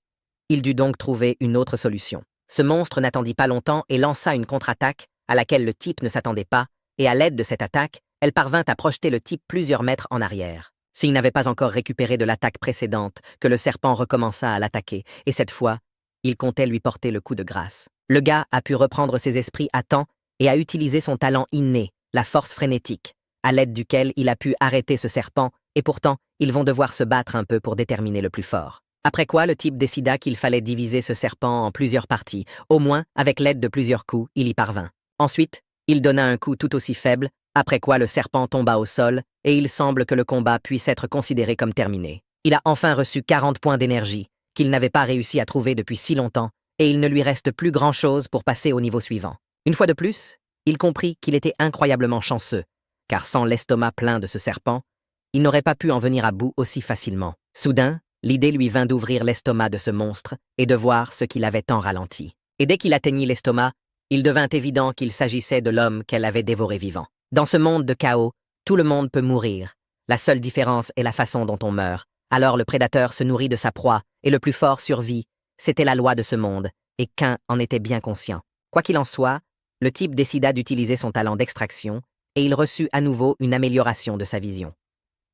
Il dut donc trouver une autre solution. Ce monstre n'attendit pas longtemps et lança une contre-attaque à laquelle le type ne s'attendait pas, et à l'aide de cette attaque, elle parvint à projeter le type plusieurs mètres en arrière. S'il n'avait pas encore récupéré de l'attaque précédente, que le serpent recommença à l'attaquer, et cette fois, il comptait lui porter le coup de grâce. Le gars a pu reprendre ses esprits à temps et a utilisé son talent inné, la force frénétique, à l'aide duquel il a pu arrêter ce serpent, et pourtant, ils vont devoir se battre un peu pour déterminer le plus fort. Après quoi, le type décida qu'il fallait diviser ce serpent en plusieurs parties, au moins, avec l'aide de plusieurs coups, il y parvint. Ensuite, il donna un coup tout aussi faible, après quoi le serpent tomba au sol, et il semble que le combat puisse être considéré comme terminé. Il a enfin reçu 40 points d'énergie, qu'il n'avait pas réussi à trouver depuis si longtemps, et il ne lui reste plus grand-chose pour passer au niveau suivant. Une fois de plus, il comprit qu'il était incroyablement chanceux, car sans l'estomac plein de ce serpent, il n'aurait pas pu en venir à bout aussi facilement. Soudain, l'idée lui vint d'ouvrir l'estomac de ce monstre et de voir ce qu'il avait tant ralenti. Et dès qu'il atteignit l'estomac, il devint évident qu'il s'agissait de l'homme qu'elle avait dévoré vivant. Dans ce monde de chaos, tout le monde peut mourir. La seule différence est la façon dont on meurt. Alors le prédateur se nourrit de sa proie, et le plus fort survit. C'était la loi de ce monde, et Cain en était bien conscient. Quoi qu'il en soit, le type décida d'utiliser son talent d'extraction, et il reçut à nouveau une amélioration de sa vision.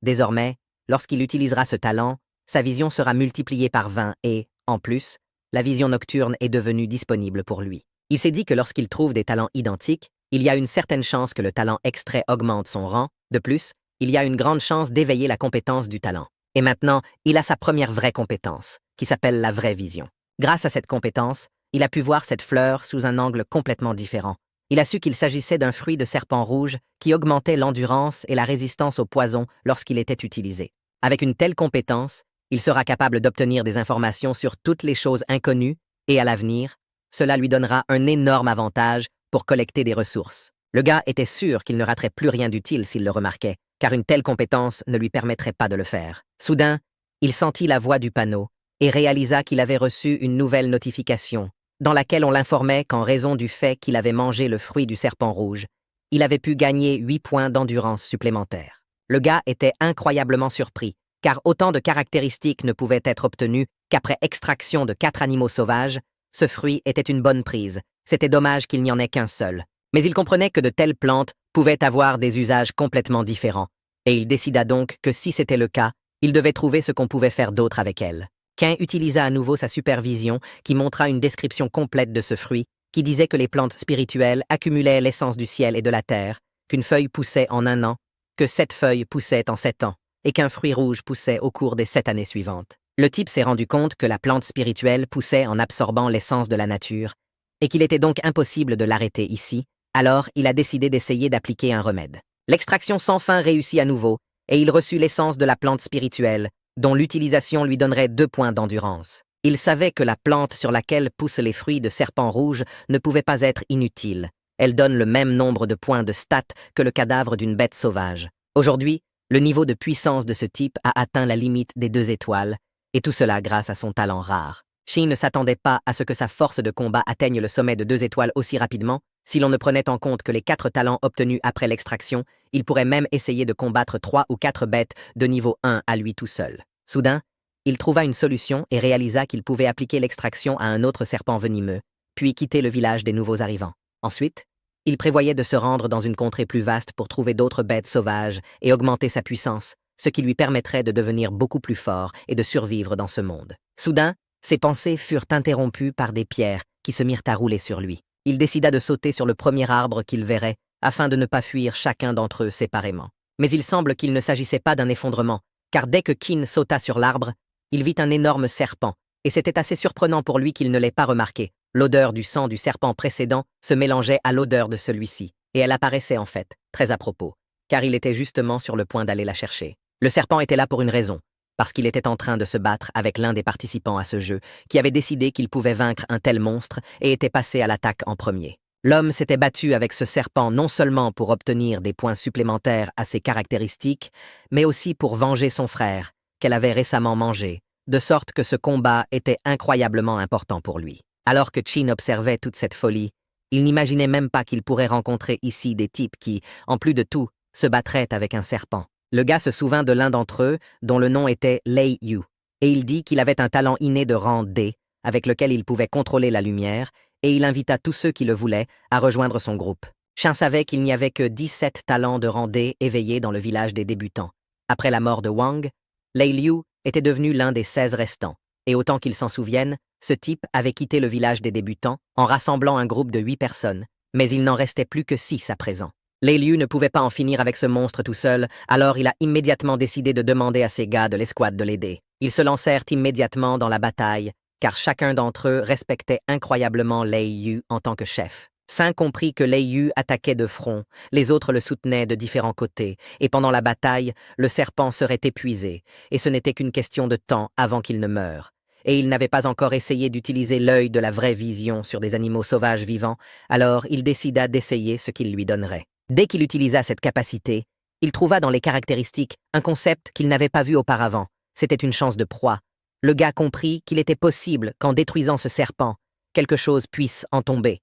Désormais, lorsqu'il utilisera ce talent, sa vision sera multipliée par 20 et, en plus, la vision nocturne est devenue disponible pour lui. Il s'est dit que lorsqu'il trouve des talents identiques, il y a une certaine chance que le talent extrait augmente son rang. De plus, il y a une grande chance d'éveiller la compétence du talent. Et maintenant, il a sa première vraie compétence, qui s'appelle la vraie vision. Grâce à cette compétence, il a pu voir cette fleur sous un angle complètement différent. Il a su qu'il s'agissait d'un fruit de serpent rouge qui augmentait l'endurance et la résistance au poison lorsqu'il était utilisé. Avec une telle compétence, il sera capable d'obtenir des informations sur toutes les choses inconnues et à l'avenir, cela lui donnera un énorme avantage pour collecter des ressources. Le gars était sûr qu'il ne raterait plus rien d'utile s'il le remarquait, car une telle compétence ne lui permettrait pas de le faire. Soudain, il sentit la voix du panneau et réalisa qu'il avait reçu une nouvelle notification, dans laquelle on l'informait qu'en raison du fait qu'il avait mangé le fruit du serpent rouge, il avait pu gagner 8 points d'endurance supplémentaires. Le gars était incroyablement surpris, car autant de caractéristiques ne pouvaient être obtenues qu'après extraction de 4 animaux sauvages, ce fruit était une bonne prise. C'était dommage qu'il n'y en ait qu'un seul. Mais il comprenait que de telles plantes pouvaient avoir des usages complètement différents, et il décida donc que si c'était le cas, il devait trouver ce qu'on pouvait faire d'autre avec elles. Cain utilisa à nouveau sa supervision qui montra une description complète de ce fruit, qui disait que les plantes spirituelles accumulaient l'essence du ciel et de la terre, qu'une feuille poussait en 1 an, que 7 feuilles poussaient en 7 ans, et qu'un fruit rouge poussait au cours des 7 années suivantes. Le type s'est rendu compte que la plante spirituelle poussait en absorbant l'essence de la nature, et qu'il était donc impossible de l'arrêter ici, alors il a décidé d'essayer d'appliquer un remède. L'extraction sans fin réussit à nouveau, et il reçut l'essence de la plante spirituelle, dont l'utilisation lui donnerait 2 points d'endurance. Il savait que la plante sur laquelle poussent les fruits de serpent rouge ne pouvait pas être inutile. Elle donne le même nombre de points de stats que le cadavre d'une bête sauvage. Aujourd'hui, le niveau de puissance de ce type a atteint la limite des 2 étoiles, et tout cela grâce à son talent rare. Shin ne s'attendait pas à ce que sa force de combat atteigne le sommet de 2 étoiles aussi rapidement. Si l'on ne prenait en compte que les 4 talents obtenus après l'extraction, il pourrait même essayer de combattre 3 ou 4 bêtes de niveau 1 à lui tout seul. Soudain, il trouva une solution et réalisa qu'il pouvait appliquer l'extraction à un autre serpent venimeux, puis quitter le village des nouveaux arrivants. Ensuite, il prévoyait de se rendre dans une contrée plus vaste pour trouver d'autres bêtes sauvages et augmenter sa puissance, ce qui lui permettrait de devenir beaucoup plus fort et de survivre dans ce monde. Soudain, ses pensées furent interrompues par des pierres qui se mirent à rouler sur lui. Il décida de sauter sur le premier arbre qu'il verrait, afin de ne pas fuir chacun d'entre eux séparément. Mais il semble qu'il ne s'agissait pas d'un effondrement, car dès que Kin sauta sur l'arbre, il vit un énorme serpent, et c'était assez surprenant pour lui qu'il ne l'ait pas remarqué. L'odeur du sang du serpent précédent se mélangeait à l'odeur de celui-ci, et elle apparaissait en fait, très à propos, car il était justement sur le point d'aller la chercher. Le serpent était là pour une raison, parce qu'il était en train de se battre avec l'un des participants à ce jeu, qui avait décidé qu'il pouvait vaincre un tel monstre et était passé à l'attaque en premier. L'homme s'était battu avec ce serpent non seulement pour obtenir des points supplémentaires à ses caractéristiques, mais aussi pour venger son frère, qu'elle avait récemment mangé, de sorte que ce combat était incroyablement important pour lui. Alors que Chin observait toute cette folie, il n'imaginait même pas qu'il pourrait rencontrer ici des types qui, en plus de tout, se battraient avec un serpent. Le gars se souvint de l'un d'entre eux, dont le nom était Lei Yu, et il dit qu'il avait un talent inné de rang D, avec lequel il pouvait contrôler la lumière, et il invita tous ceux qui le voulaient à rejoindre son groupe. Chin savait qu'il n'y avait que 17 talents de rang D éveillés dans le village des débutants. Après la mort de Wang, Lei Liu était devenu l'un des 16 restants, et autant qu'il s'en souvienne, ce type avait quitté le village des débutants en rassemblant un groupe de 8 personnes, mais il n'en restait plus que 6 à présent. Lei Liu ne pouvait pas en finir avec ce monstre tout seul, alors il a immédiatement décidé de demander à ses gars de l'escouade de l'aider. Ils se lancèrent immédiatement dans la bataille, car chacun d'entre eux respectait incroyablement Lei Yu en tant que chef. Sun comprit que Lei Yu attaquait de front, les autres le soutenaient de différents côtés, et pendant la bataille, le serpent serait épuisé, et ce n'était qu'une question de temps avant qu'il ne meure. Et il n'avait pas encore essayé d'utiliser l'œil de la vraie vision sur des animaux sauvages vivants, alors il décida d'essayer ce qu'il lui donnerait. Dès qu'il utilisa cette capacité, il trouva dans les caractéristiques un concept qu'il n'avait pas vu auparavant. C'était une chance de proie. Le gars comprit qu'il était possible qu'en détruisant ce serpent, quelque chose puisse en tomber.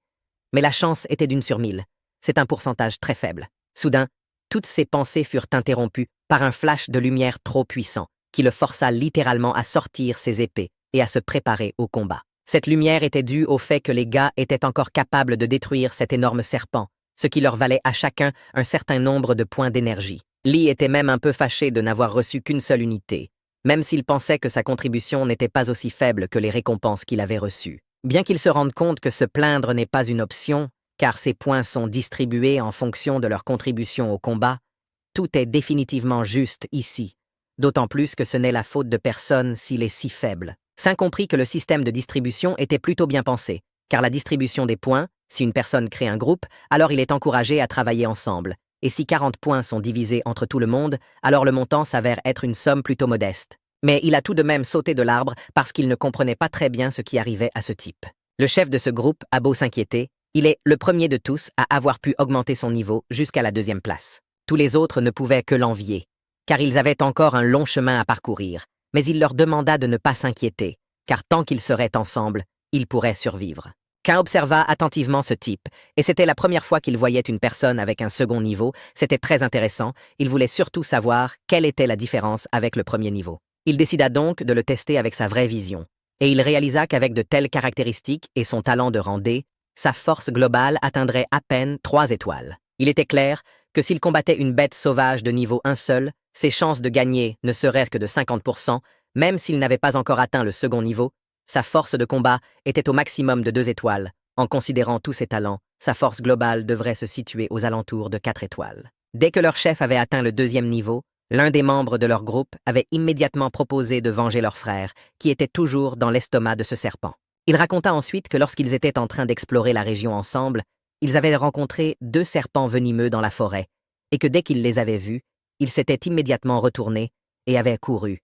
Mais la chance était d'une sur 1000. C'est un pourcentage très faible. Soudain, toutes ses pensées furent interrompues par un flash de lumière trop puissant, qui le força littéralement à sortir ses épées et à se préparer au combat. Cette lumière était due au fait que les gars étaient encore capables de détruire cet énorme serpent, ce qui leur valait à chacun un certain nombre de points d'énergie. Lee était même un peu fâché de n'avoir reçu qu'une seule unité, même s'il pensait que sa contribution n'était pas aussi faible que les récompenses qu'il avait reçues. Bien qu'il se rende compte que se plaindre n'est pas une option, car ces points sont distribués en fonction de leur contribution au combat, tout est définitivement juste ici, d'autant plus que ce n'est la faute de personne s'il est si faible. Sun comprit que le système de distribution était plutôt bien pensé, car la distribution des points, si une personne crée un groupe, alors il est encouragé à travailler ensemble, et si 40 points sont divisés entre tout le monde, alors le montant s'avère être une somme plutôt modeste. Mais il a tout de même sauté de l'arbre parce qu'il ne comprenait pas très bien ce qui arrivait à ce type. Le chef de ce groupe a beau s'inquiéter, il est le premier de tous à avoir pu augmenter son niveau jusqu'à la 2e place. Tous les autres ne pouvaient que l'envier, car ils avaient encore un long chemin à parcourir, mais il leur demanda de ne pas s'inquiéter, car tant qu'ils seraient ensemble, ils pourraient survivre. Qin observa attentivement ce type, et c'était la première fois qu'il voyait une personne avec un second niveau. C'était très intéressant, il voulait surtout savoir quelle était la différence avec le premier niveau. Il décida donc de le tester avec sa vraie vision, et il réalisa qu'avec de telles caractéristiques et son talent de rang D, sa force globale atteindrait à peine 3 étoiles. Il était clair que s'il combattait une bête sauvage de niveau 1 seul, ses chances de gagner ne seraient que de 50%, même s'il n'avait pas encore atteint le second niveau. Sa force de combat était au maximum de 2 étoiles. En considérant tous ses talents, sa force globale devrait se situer aux alentours de 4 étoiles. Dès que leur chef avait atteint le 2e niveau, l'un des membres de leur groupe avait immédiatement proposé de venger leur frère, qui était toujours dans l'estomac de ce serpent. Il raconta ensuite que lorsqu'ils étaient en train d'explorer la région ensemble, ils avaient rencontré 2 serpents venimeux dans la forêt, et que dès qu'ils les avaient vus, ils s'étaient immédiatement retournés et avaient couru.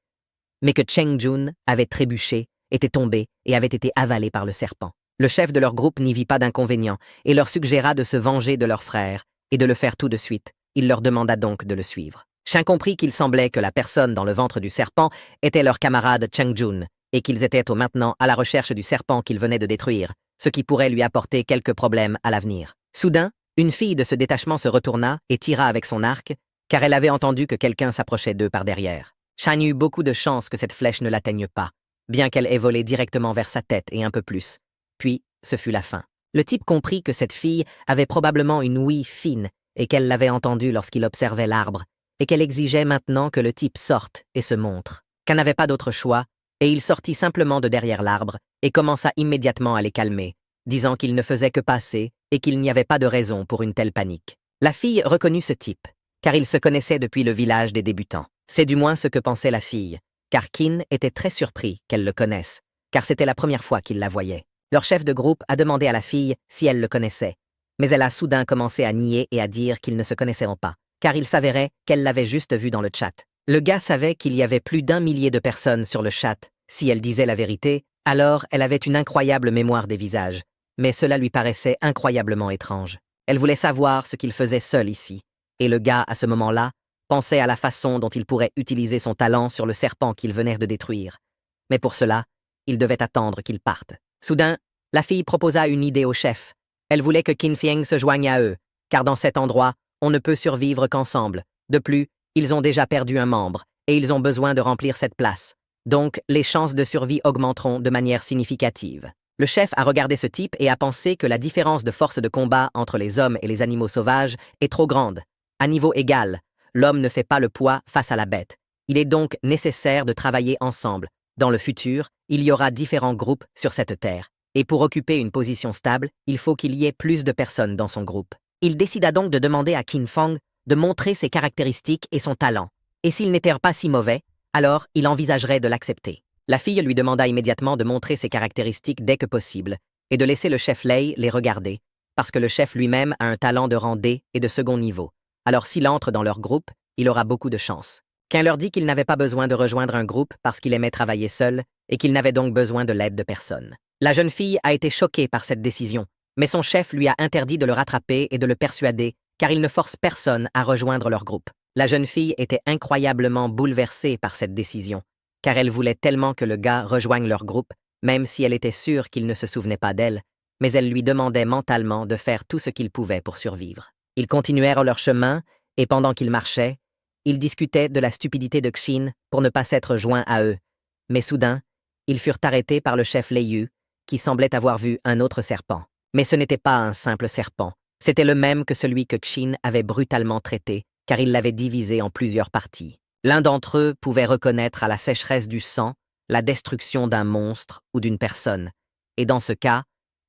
Mais que Cheng Jun avait trébuché, était tombé et avait été avalé par le serpent. Le chef de leur groupe n'y vit pas d'inconvénient et leur suggéra de se venger de leur frère et de le faire tout de suite. Il leur demanda donc de le suivre. Cheng comprit qu'il semblait que la personne dans le ventre du serpent était leur camarade Cheng Jun et qu'ils étaient maintenant à la recherche du serpent qu'ils venaient de détruire, ce qui pourrait lui apporter quelques problèmes à l'avenir. Soudain, une fille de ce détachement se retourna et tira avec son arc, car elle avait entendu que quelqu'un s'approchait d'eux par derrière. Cheng eut beaucoup de chance que cette flèche ne l'atteigne pas, bien qu'elle ait volé directement vers sa tête et un peu plus. Puis, ce fut la fin. Le type comprit que cette fille avait probablement une ouïe fine et qu'elle l'avait entendue lorsqu'il observait l'arbre, et qu'elle exigeait maintenant que le type sorte et se montre, qu'elle n'avait pas d'autre choix, et il sortit simplement de derrière l'arbre et commença immédiatement à les calmer, disant qu'il ne faisait que passer et qu'il n'y avait pas de raison pour une telle panique. La fille reconnut ce type, car il se connaissait depuis le village des débutants. C'est du moins ce que pensait la fille, car Kin était très surpris qu'elle le connaisse, car c'était la première fois qu'il la voyait. Leur chef de groupe a demandé à la fille si elle le connaissait, mais elle a soudain commencé à nier et à dire qu'ils ne se connaissaient pas, car il s'avérait qu'elle l'avait juste vu dans le chat. Le gars savait qu'il y avait plus d'1 millier de personnes sur le chat. Si elle disait la vérité, alors elle avait une incroyable mémoire des visages, mais cela lui paraissait incroyablement étrange. Elle voulait savoir ce qu'il faisait seul ici, et le gars, à ce moment-là, pensait à la façon dont il pourrait utiliser son talent sur le serpent qu'il venait de détruire. Mais pour cela, il devait attendre qu'il parte. Soudain, la fille proposa une idée au chef. Elle voulait que Qin Fieng se joigne à eux, car dans cet endroit, on ne peut survivre qu'ensemble. De plus, ils ont déjà perdu un membre, et ils ont besoin de remplir cette place. Donc, les chances de survie augmenteront de manière significative. Le chef a regardé ce type et a pensé que la différence de force de combat entre les hommes et les animaux sauvages est trop grande. À niveau égal, l'homme ne fait pas le poids face à la bête. Il est donc nécessaire de travailler ensemble. Dans le futur, il y aura différents groupes sur cette terre. Et pour occuper une position stable, il faut qu'il y ait plus de personnes dans son groupe. Il décida donc de demander à Qin Feng de montrer ses caractéristiques et son talent. Et s'il n'était pas si mauvais, alors il envisagerait de l'accepter. La fille lui demanda immédiatement de montrer ses caractéristiques dès que possible et de laisser le chef Lei les regarder, parce que le chef lui-même a un talent de rang D et de second niveau. Alors s'il entre dans leur groupe, il aura beaucoup de chance. Qin leur dit qu'il n'avait pas besoin de rejoindre un groupe parce qu'il aimait travailler seul et qu'il n'avait donc besoin de l'aide de personne. La jeune fille a été choquée par cette décision, mais son chef lui a interdit de le rattraper et de le persuader car il ne force personne à rejoindre leur groupe. La jeune fille était incroyablement bouleversée par cette décision, car elle voulait tellement que le gars rejoigne leur groupe, même si elle était sûre qu'il ne se souvenait pas d'elle, mais elle lui demandait mentalement de faire tout ce qu'il pouvait pour survivre. Ils continuèrent leur chemin, et pendant qu'ils marchaient, ils discutaient de la stupidité de Xin pour ne pas s'être joint à eux. Mais soudain, ils furent arrêtés par le chef Leiyu, qui semblait avoir vu un autre serpent. Mais ce n'était pas un simple serpent, c'était le même que celui que Xin avait brutalement traité, car il l'avait divisé en plusieurs parties. L'un d'entre eux pouvait reconnaître à la sécheresse du sang la destruction d'un monstre ou d'une personne, et dans ce cas,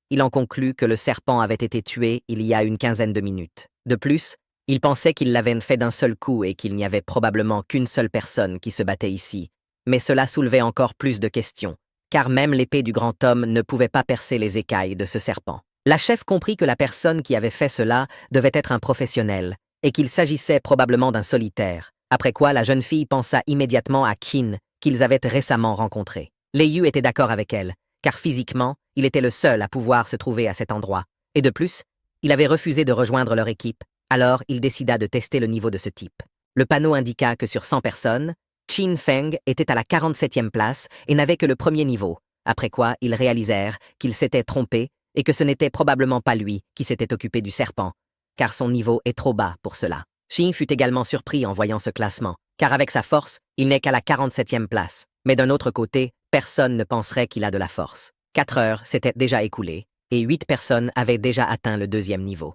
il en conclut que le serpent avait été tué il y a une quinzaine de minutes. De plus, il pensait qu'il l'avait fait d'un seul coup et qu'il n'y avait probablement qu'une seule personne qui se battait ici. Mais cela soulevait encore plus de questions, car même l'épée du grand homme ne pouvait pas percer les écailles de ce serpent. La chef comprit que la personne qui avait fait cela devait être un professionnel, et qu'il s'agissait probablement d'un solitaire, après quoi la jeune fille pensa immédiatement à Qin, qu'ils avaient récemment rencontré. Leiyu était d'accord avec elle, car physiquement, il était le seul à pouvoir se trouver à cet endroit, et de plus, il avait refusé de rejoindre leur équipe, alors il décida de tester le niveau de ce type. Le panneau indiqua que sur 100 personnes, Qin Feng était à la 47e place et n'avait que le premier niveau, après quoi ils réalisèrent qu'ils s'étaient trompés et que ce n'était probablement pas lui qui s'était occupé du serpent, car son niveau est trop bas pour cela. Qin fut également surpris en voyant ce classement, car avec sa force, il n'est qu'à la 47e place. Mais d'un autre côté, personne ne penserait qu'il a de la force. 4 heures s'étaient déjà écoulées, et 8 personnes avaient déjà atteint le 2e niveau.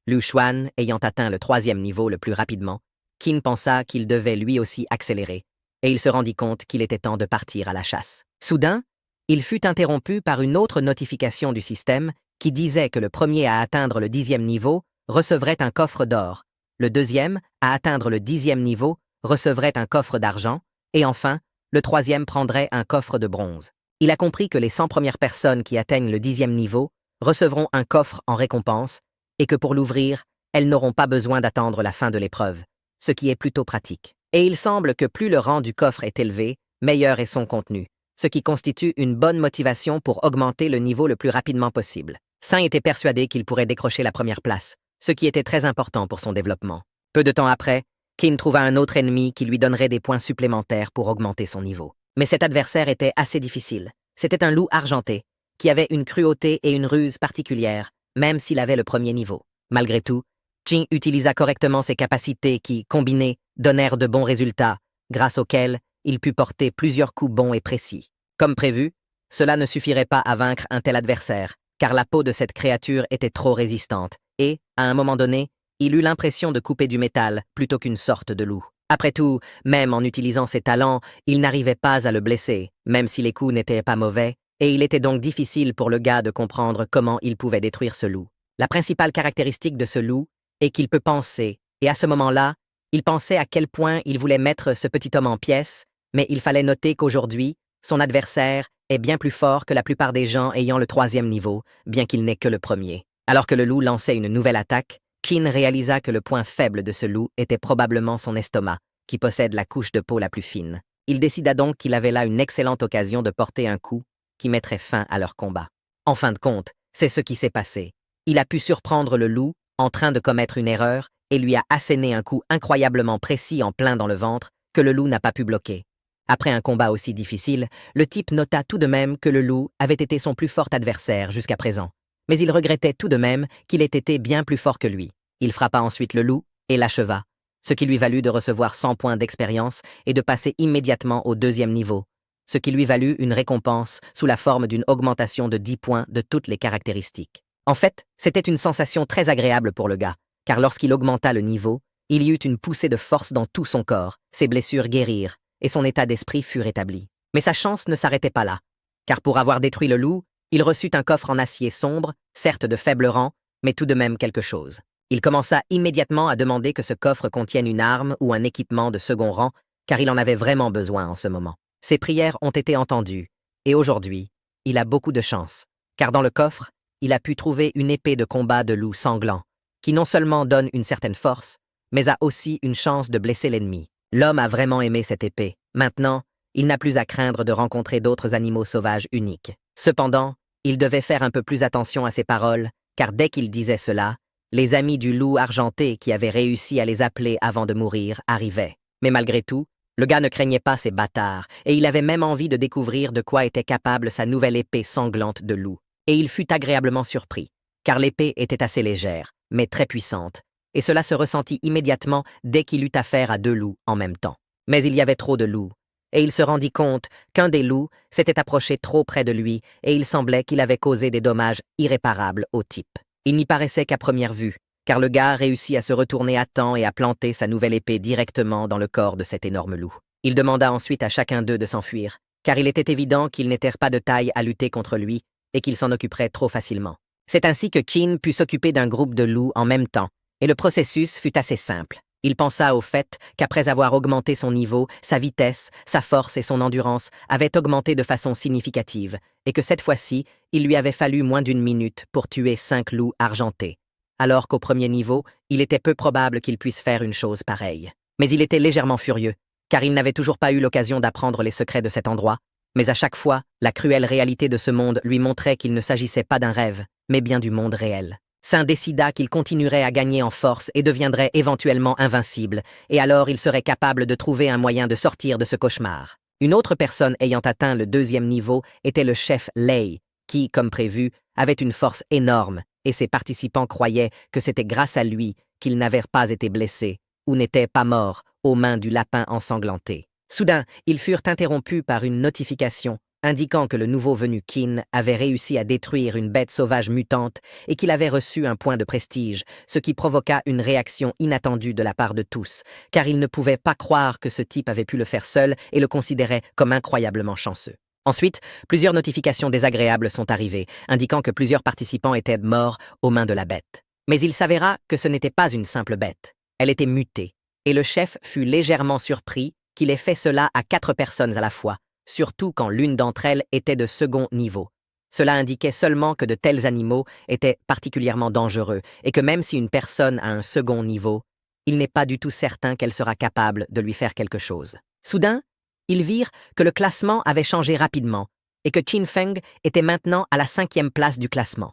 Lu Xuan ayant atteint le 3e niveau le plus rapidement, Qin pensa qu'il devait lui aussi accélérer, et il se rendit compte qu'il était temps de partir à la chasse. Soudain, il fut interrompu par une autre notification du système qui disait que le premier à atteindre le 10e niveau recevrait un coffre d'or, le deuxième à atteindre le 10e niveau recevrait un coffre d'argent, et enfin, le troisième prendrait un coffre de bronze. Il a compris que les 100 premières personnes qui atteignent le 10e niveau recevront un coffre en récompense et que pour l'ouvrir, elles n'auront pas besoin d'attendre la fin de l'épreuve, ce qui est plutôt pratique. Et il semble que plus le rang du coffre est élevé, meilleur est son contenu, ce qui constitue une bonne motivation pour augmenter le niveau le plus rapidement possible. Sain était persuadé qu'il pourrait décrocher la première place, ce qui était très important pour son développement. Peu de temps après, Qin trouva un autre ennemi qui lui donnerait des points supplémentaires pour augmenter son niveau. Mais cet adversaire était assez difficile. C'était un loup argenté, qui avait une cruauté et une ruse particulières, même s'il avait le premier niveau. Malgré tout, Qin utilisa correctement ses capacités qui, combinées, donnèrent de bons résultats, grâce auxquels il put porter plusieurs coups bons et précis. Comme prévu, cela ne suffirait pas à vaincre un tel adversaire, car la peau de cette créature était trop résistante, et, à un moment donné, Il eut l'impression de couper du métal plutôt qu'une sorte de loup. Après tout, même en utilisant ses talents, il n'arrivait pas à le blesser, même si les coups n'étaient pas mauvais, et il était donc difficile pour le gars de comprendre comment il pouvait détruire ce loup. La principale caractéristique de ce loup est qu'il peut penser, et à ce moment-là, il pensait à quel point il voulait mettre ce petit homme en pièces, mais il fallait noter qu'aujourd'hui, son adversaire est bien plus fort que la plupart des gens ayant le 3e niveau, bien qu'il n'ait que le premier. Alors que le loup lançait une nouvelle attaque, Qin réalisa que le point faible de ce loup était probablement son estomac, qui possède la couche de peau la plus fine. Il décida donc qu'il avait là une excellente occasion de porter un coup qui mettrait fin à leur combat. En fin de compte, c'est ce qui s'est passé. Il a pu surprendre le loup en train de commettre une erreur et lui a asséné un coup incroyablement précis en plein dans le ventre que le loup n'a pas pu bloquer. Après un combat aussi difficile, le type nota tout de même que le loup avait été son plus fort adversaire jusqu'à présent. Mais il regrettait tout de même qu'il ait été bien plus fort que lui. Il frappa ensuite le loup et l'acheva, ce qui lui valut de recevoir 100 points d'expérience et de passer immédiatement au 2e niveau, ce qui lui valut une récompense sous la forme d'une augmentation de 10 points de toutes les caractéristiques. En fait, c'était une sensation très agréable pour le gars, car lorsqu'il augmenta le niveau, il y eut une poussée de force dans tout son corps, ses blessures guérirent, et son état d'esprit fut rétabli. Mais sa chance ne s'arrêtait pas là, car pour avoir détruit le loup, il reçut un coffre en acier sombre, certes de faible rang, mais tout de même quelque chose. Il commença immédiatement à demander que ce coffre contienne une arme ou un équipement de second rang, car il en avait vraiment besoin en ce moment. Ses prières ont été entendues, et aujourd'hui, il a beaucoup de chance, car dans le coffre, il a pu trouver une épée de combat de loup sanglant, qui non seulement donne une certaine force, mais a aussi une chance de blesser l'ennemi. L'homme a vraiment aimé cette épée. Maintenant, il n'a plus à craindre de rencontrer d'autres animaux sauvages uniques. Cependant, il devait faire un peu plus attention à ses paroles, car dès qu'il disait cela, les amis du loup argenté qui avaient réussi à les appeler avant de mourir arrivaient. Mais malgré tout, le gars ne craignait pas ces bâtards, et il avait même envie de découvrir de quoi était capable sa nouvelle épée sanglante de loup. Et il fut agréablement surpris, car l'épée était assez légère, mais très puissante, et cela se ressentit immédiatement dès qu'il eut affaire à 2 loups en même temps. Mais il y avait trop de loups, et il se rendit compte qu'un des loups s'était approché trop près de lui et il semblait qu'il avait causé des dommages irréparables au type. Il n'y paraissait qu'à première vue, car le gars réussit à se retourner à temps et à planter sa nouvelle épée directement dans le corps de cet énorme loup. Il demanda ensuite à chacun d'eux de s'enfuir, car il était évident qu'ils n'étaient pas de taille à lutter contre lui et qu'il s'en occuperait trop facilement. C'est ainsi que Qin put s'occuper d'un groupe de loups en même temps, et le processus fut assez simple. Il pensa au fait qu'après avoir augmenté son niveau, sa vitesse, sa force et son endurance avaient augmenté de façon significative, et que cette fois-ci, il lui avait fallu moins d'1 minute pour tuer 5 loups argentés, alors qu'au premier niveau, il était peu probable qu'il puisse faire une chose pareille. Mais il était légèrement furieux, car il n'avait toujours pas eu l'occasion d'apprendre les secrets de cet endroit, mais à chaque fois, la cruelle réalité de ce monde lui montrait qu'il ne s'agissait pas d'un rêve, mais bien du monde réel. Saint décida qu'il continuerait à gagner en force et deviendrait éventuellement invincible, et alors il serait capable de trouver un moyen de sortir de ce cauchemar. Une autre personne ayant atteint le 2e niveau était le chef Lei, qui, comme prévu, avait une force énorme, et ses participants croyaient que c'était grâce à lui qu'ils n'avaient pas été blessés, ou n'étaient pas morts, aux mains du lapin ensanglanté. Soudain, ils furent interrompus par une notification indiquant que le nouveau venu Qin avait réussi à détruire une bête sauvage mutante et qu'il avait reçu un point de prestige, ce qui provoqua une réaction inattendue de la part de tous, car ils ne pouvaient pas croire que ce type avait pu le faire seul et le considéraient comme incroyablement chanceux. Ensuite, plusieurs notifications désagréables sont arrivées, indiquant que plusieurs participants étaient morts aux mains de la bête. Mais il s'avéra que ce n'était pas une simple bête. Elle était mutée, et le chef fut légèrement surpris qu'il ait fait cela à 4 personnes à la fois, surtout quand l'une d'entre elles était de second niveau. Cela indiquait seulement que de tels animaux étaient particulièrement dangereux et que même si une personne a un second niveau, il n'est pas du tout certain qu'elle sera capable de lui faire quelque chose. Soudain, ils virent que le classement avait changé rapidement et que Qin Feng était maintenant à la 5e place du classement.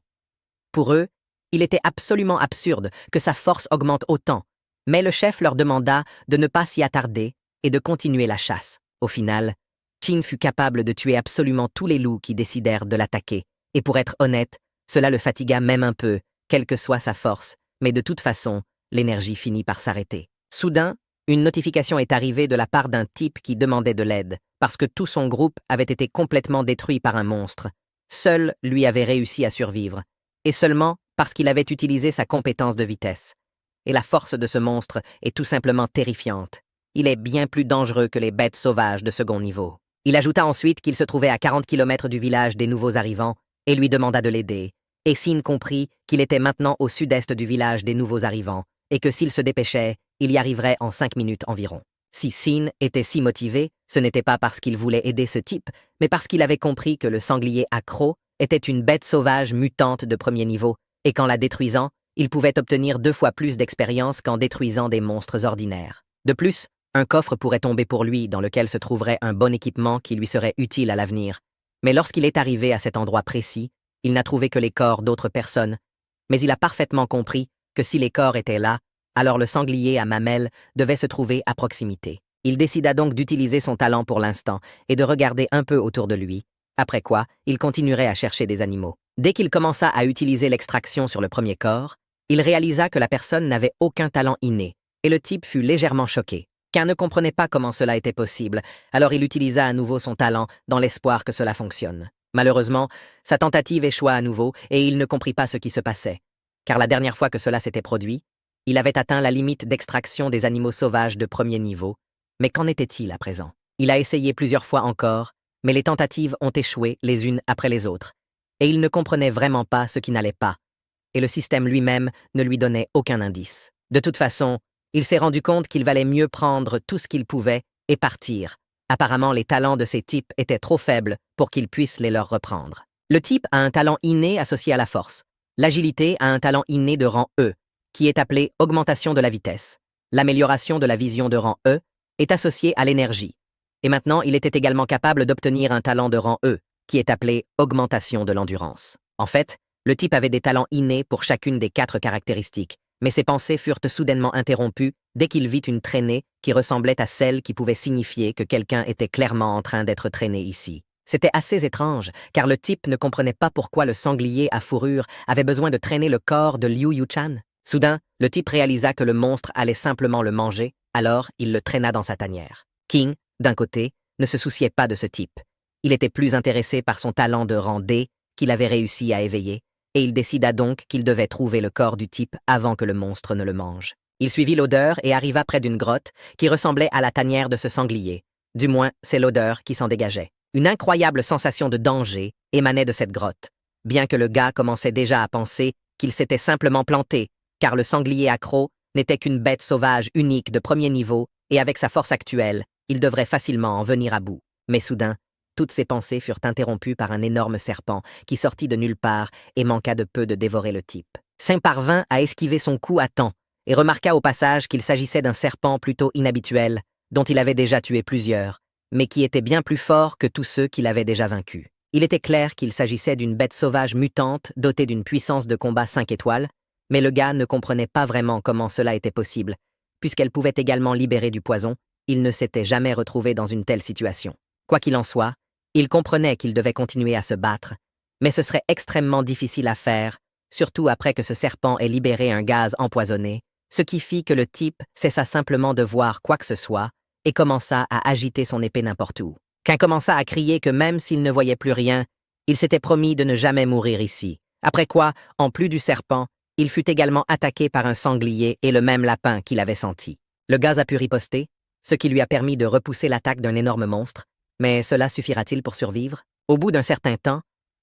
Pour eux, il était absolument absurde que sa force augmente autant, mais le chef leur demanda de ne pas s'y attarder et de continuer la chasse. Au final, Qin fut capable de tuer absolument tous les loups qui décidèrent de l'attaquer, et pour être honnête, cela le fatigua même un peu, quelle que soit sa force, mais de toute façon, l'énergie finit par s'arrêter. Soudain, une notification est arrivée de la part d'un type qui demandait de l'aide, parce que tout son groupe avait été complètement détruit par un monstre. Seul lui avait réussi à survivre, et seulement parce qu'il avait utilisé sa compétence de vitesse. et la force de ce monstre est tout simplement terrifiante. Il est bien plus dangereux que les bêtes sauvages de second niveau. Il ajouta ensuite qu'il se trouvait à 40 kilomètres du village des nouveaux arrivants et lui demanda de l'aider. Et Sin comprit qu'il était maintenant au sud-est du village des nouveaux arrivants et que s'il se dépêchait, il y arriverait en 5 minutes environ. Si Sin était si motivé, ce n'était pas parce qu'il voulait aider ce type, mais parce qu'il avait compris que le sanglier accro était une bête sauvage mutante de premier niveau et qu'en la détruisant, il pouvait obtenir 2 fois plus d'expérience qu'en détruisant des monstres ordinaires. De plus, un coffre pourrait tomber pour lui dans lequel se trouverait un bon équipement qui lui serait utile à l'avenir. Mais lorsqu'il est arrivé à cet endroit précis, il n'a trouvé que les corps d'autres personnes, mais il a parfaitement compris que si les corps étaient là, alors le sanglier à mamelles devait se trouver à proximité. Il décida donc d'utiliser son talent pour l'instant et de regarder un peu autour de lui, après quoi il continuerait à chercher des animaux. Dès qu'il commença à utiliser l'extraction sur le premier corps, il réalisa que la personne n'avait aucun talent inné, et le type fut légèrement choqué. Ken ne comprenait pas comment cela était possible, alors il utilisa à nouveau son talent dans l'espoir que cela fonctionne. Malheureusement, sa tentative échoua à nouveau et il ne comprit pas ce qui se passait, car la dernière fois que cela s'était produit, il avait atteint la limite d'extraction des animaux sauvages de premier niveau. Mais qu'en était-il à présent? Il a essayé plusieurs fois encore, mais les tentatives ont échoué les unes après les autres, et il ne comprenait vraiment pas ce qui n'allait pas, et le système lui-même ne lui donnait aucun indice. De toute façon, il s'est rendu compte qu'il valait mieux prendre tout ce qu'il pouvait et partir. Apparemment, les talents de ces types étaient trop faibles pour qu'ils puissent les leur reprendre. Le type a un talent inné associé à la force. L'agilité a un talent inné de rang E, qui est appelé augmentation de la vitesse. L'amélioration de la vision de rang E est associée à l'énergie. Et maintenant, il était également capable d'obtenir un talent de rang E, qui est appelé augmentation de l'endurance. En fait, le type avait des talents innés pour chacune des 4 caractéristiques, mais ses pensées furent soudainement interrompues dès qu'il vit une traînée qui ressemblait à celle qui pouvait signifier que quelqu'un était clairement en train d'être traîné ici. C'était assez étrange, car le type ne comprenait pas pourquoi le sanglier à fourrure avait besoin de traîner le corps de Liu Yuchan. Soudain, le type réalisa que le monstre allait simplement le manger, alors il le traîna dans sa tanière. King, d'un côté, ne se souciait pas de ce type. Il était plus intéressé par son talent de rang D qu'il avait réussi à éveiller, et il décida donc qu'il devait trouver le corps du type avant que le monstre ne le mange. Il suivit l'odeur et arriva près d'une grotte qui ressemblait à la tanière de ce sanglier. Du moins, c'est l'odeur qui s'en dégageait. Une incroyable sensation de danger émanait de cette grotte, bien que le gars commençait déjà à penser qu'il s'était simplement planté, car le sanglier accro n'était qu'une bête sauvage unique de premier niveau, et avec sa force actuelle, il devrait facilement en venir à bout. Mais soudain, toutes ses pensées furent interrompues par un énorme serpent qui sortit de nulle part et manqua de peu de dévorer le type. Saint parvint à esquiver son coup à temps et remarqua au passage qu'il s'agissait d'un serpent plutôt inhabituel, dont il avait déjà tué plusieurs, mais qui était bien plus fort que tous ceux qu'il avait déjà vaincus. Il était clair qu'il s'agissait d'une bête sauvage mutante dotée d'une puissance de combat 5 étoiles, mais le gars ne comprenait pas vraiment comment cela était possible. Puisqu'elle pouvait également libérer du poison, il ne s'était jamais retrouvé dans une telle situation. Quoi qu'il en soit, il comprenait qu'il devait continuer à se battre, mais ce serait extrêmement difficile à faire, surtout après que ce serpent ait libéré un gaz empoisonné, ce qui fit que le type cessa simplement de voir quoi que ce soit et commença à agiter son épée n'importe où. Ken commença à crier que même s'il ne voyait plus rien, il s'était promis de ne jamais mourir ici. Après quoi, en plus du serpent, il fut également attaqué par un sanglier et le même lapin qu'il avait senti. Le gaz a pu riposter, ce qui lui a permis de repousser l'attaque d'un énorme monstre, mais cela suffira-t-il pour survivre? Au bout d'un certain temps,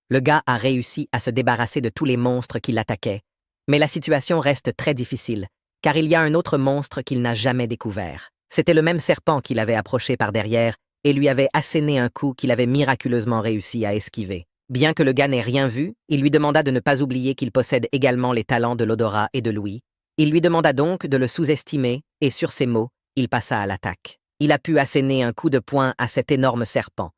le gars a réussi à se débarrasser de tous les monstres qui l'attaquaient, mais la situation reste très difficile, car il y a un autre monstre qu'il n'a jamais découvert. C'était le même serpent qu'il avait approché par derrière et lui avait asséné un coup qu'il avait miraculeusement réussi à esquiver. Bien que le gars n'ait rien vu, il lui demanda de ne pas oublier qu'il possède également les talents de l'odorat et de l'ouïe. Il lui demanda donc de le sous-estimer, et sur ces mots, il passa à l'attaque. Il a pu asséner un coup de poing à cet énorme serpent,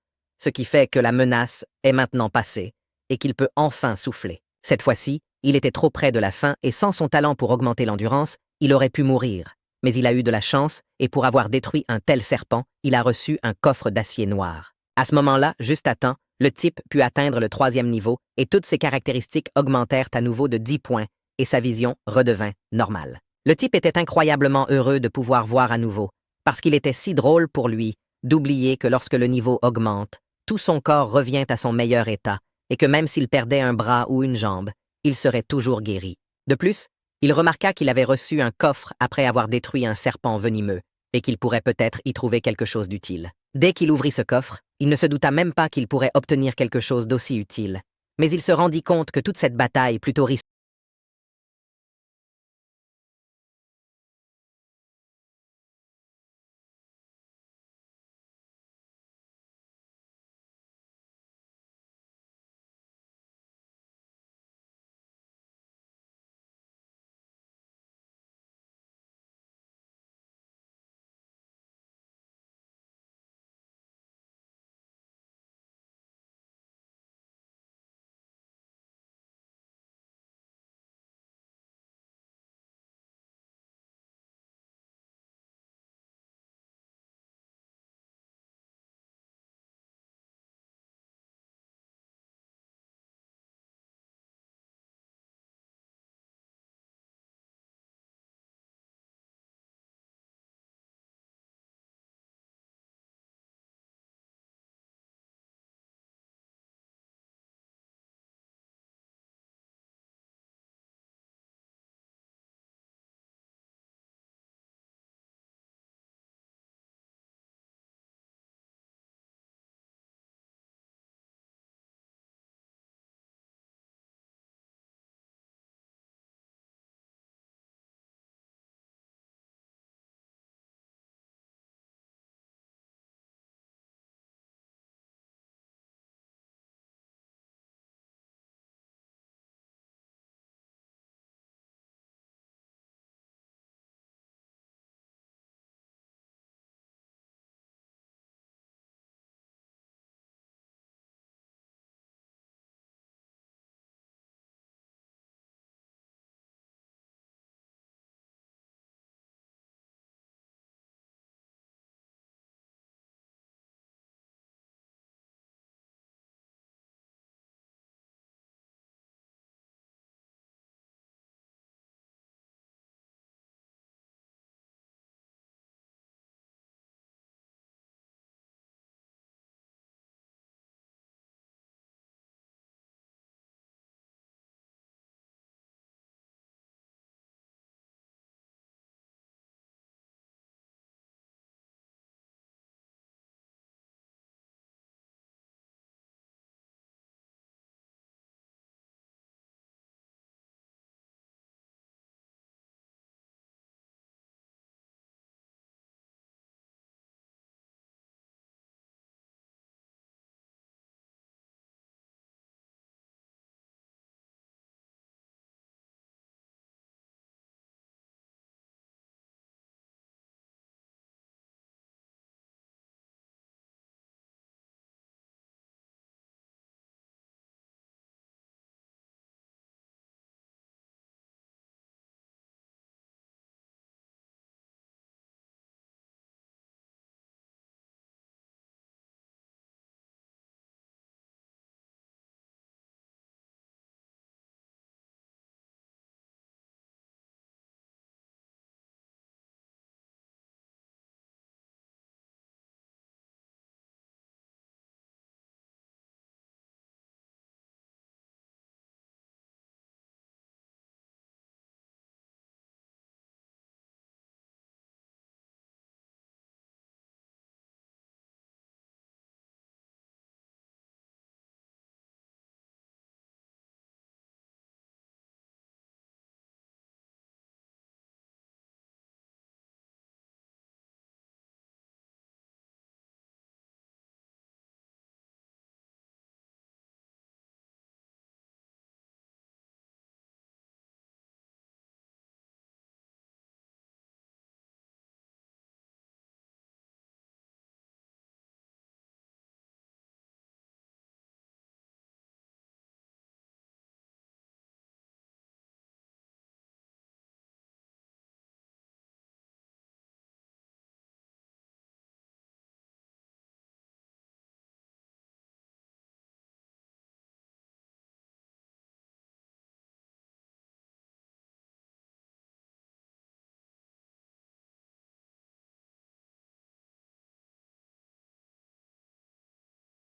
ce qui fait que la menace est maintenant passée, et qu'il peut enfin souffler. Cette fois-ci, il était trop près de la fin, et sans son talent pour augmenter l'endurance, il aurait pu mourir. Mais il a eu de la chance, et pour avoir détruit un tel serpent, il a reçu un coffre d'acier noir. À ce moment-là, juste à temps, le type put atteindre le 3e niveau et toutes ses caractéristiques augmentèrent à nouveau de 10 points et sa vision redevint normale. Le type était incroyablement heureux de pouvoir voir à nouveau, parce qu'il était si drôle pour lui d'oublier que lorsque le niveau augmente, tout son corps revient à son meilleur état et que même s'il perdait un bras ou une jambe, il serait toujours guéri. De plus, Il remarqua qu'il avait reçu un coffre après avoir détruit un serpent venimeux, et qu'il pourrait peut-être y trouver quelque chose d'utile. Dès qu'il ouvrit ce coffre, il ne se douta même pas qu'il pourrait obtenir quelque chose d'aussi utile. Mais il se rendit compte que toute cette bataille plutôt risquée